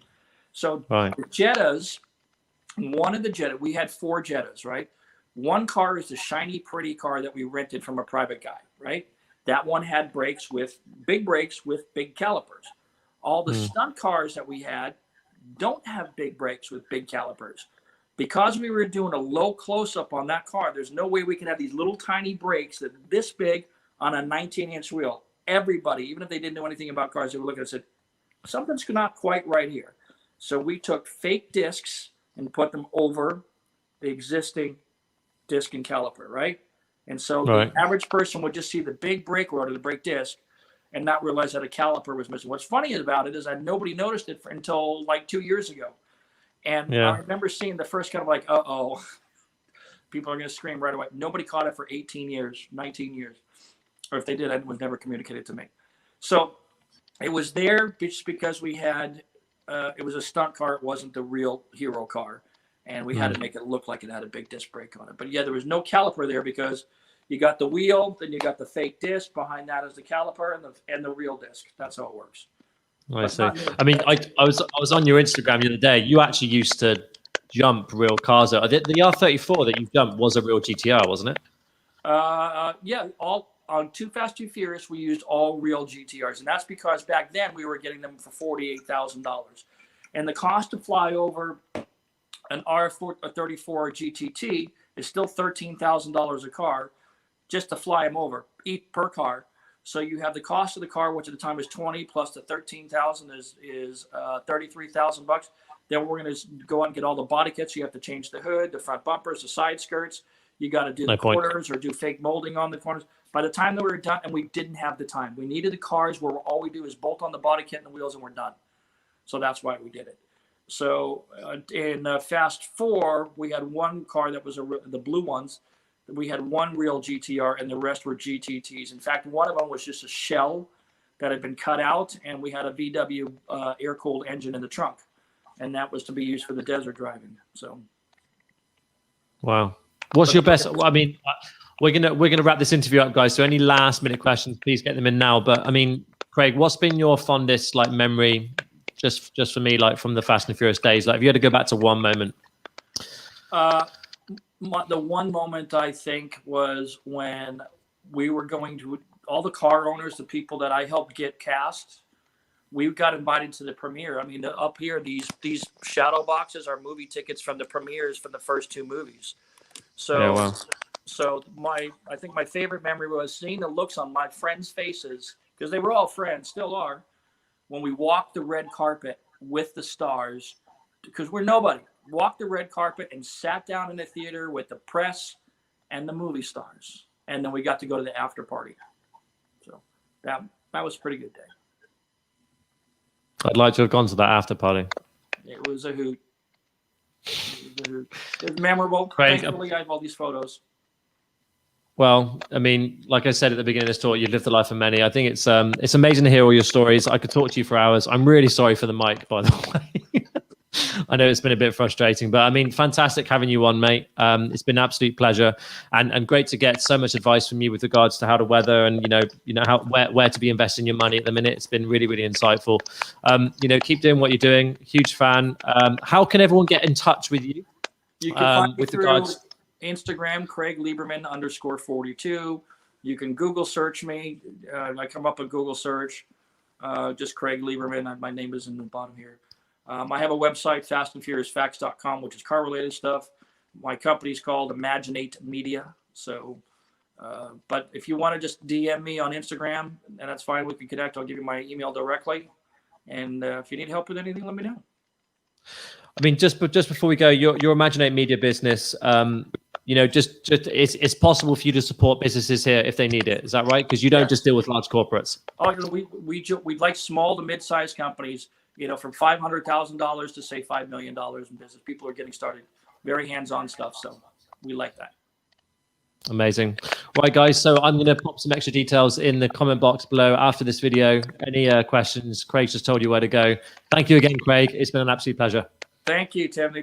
So Right. the Jettas, one of the Jetta, we had 4 Jettas, right? One car is the shiny, pretty car that we rented from a private guy, right? That one had big brakes with big calipers. All the stunt cars that we had don't have big brakes with big calipers. Because we were doing a low close-up on that car, there's no way we can have these little tiny brakes that this big on a 19-inch wheel. Everybody, even if they didn't know anything about cars, they would look at it and said, something's not quite right here. So we took fake discs and put them over the existing disc and caliper, right? And so the average person would just see the big brake rotor, the brake disc, and not realize that a caliper was missing. What's funny about it is that nobody noticed it until like 2 years ago. And I remember seeing the first kind of like, uh-oh, people are going to scream right away. Nobody caught it for 18 years, 19 years. Or if they did, it was never communicated to me. So it was there just because we had, it was a stunt car. It wasn't the real hero car. And we had to make it look like it had a big disc brake on it. But yeah, there was no caliper there because you got the wheel, then you got the fake disc. Behind that is the caliper and the real disc. That's how it works. I see. I mean, I was on your Instagram the other day. You actually used to jump real cars. The R34 that you jumped was a real GTR, wasn't it? Yeah, all on Too Fast, Too Furious, we used all real GTRs. And that's because back then we were getting them for $48,000. And the cost to fly over an R34 GTT is still $13,000 a car just to fly them over, each per car. So you have the cost of the car, which at the time was 20 plus the 13,000 is 33,000 bucks. Then we're going to go out and get all the body kits. You have to change the hood, the front bumpers, the side skirts. You got to do the corners or do fake molding on the corners. By the time that we were done, and we didn't have the time, we needed the cars where all we do is bolt on the body kit and the wheels and we're done. So that's why we did it. So in Fast 4, we had one car that was the blue ones. We had one real GTR and the rest were GTTs. In fact, one of them was just a shell that had been cut out, and we had a VW air-cooled engine in the trunk, and that was to be used for the desert driving. So, wow, what's your best? I mean, we're gonna wrap this interview up, guys. So, any last-minute questions, please get them in now. But I mean, Craig, what's been your fondest memory, just for me, from the Fast and Furious days? If you had to go back to one moment. The one moment I think was when we were going to all the car owners, the people that I helped get cast, we got invited to the premiere. I mean, up here, these shadow boxes are movie tickets from the premieres from the first 2 movies. So, yeah, wow. So I think my favorite memory was seeing the looks on my friends' faces, because they were all friends, still are, when we walked the red carpet with the stars, because we're nobody. Walked the red carpet and sat down in the theater with the press and the movie stars. And then we got to go to the after party. So that was a pretty good day. I'd like to have gone to that after party. It was a hoot. It was memorable. Craig, thankfully, I have all these photos. Well, I mean, like I said at the beginning of this talk, you've lived the life of many. I think it's amazing to hear all your stories. I could talk to you for hours. I'm really sorry for the mic, by the way. I know it's been a bit frustrating, but I mean, fantastic having you on, mate. It's been an absolute pleasure, and great to get so much advice from you with regards to how to weather and where to be investing your money at the minute. It's been really, really insightful. Keep doing what you're doing. Huge fan. How can everyone get in touch with you? You can find me through Instagram, Craig Lieberman _42. You can Google search me. I come up with Google search. Just Craig Lieberman. My name is in the bottom here. I have a website, fastandfuriousfacts.com, which is car-related stuff. My company's called Imaginate Media. So, but if you want to just DM me on Instagram, and that's fine, we can connect. I'll give you my email directly. And if you need help with anything, let me know. I mean, just before we go, your Imaginate Media business, it's possible for you to support businesses here if they need it. Is that right? Because you don't just deal with large corporates. Oh, we'd like small to mid-sized companies. from $500,000 to say $5 million in business. People are getting started, very hands-on stuff. So we like that. Amazing. Right, guys. So I'm going to pop some extra details in the comment box below after this video. Any questions? Craig just told you where to go. Thank you again, Craig. It's been an absolute pleasure. Thank you, Tim.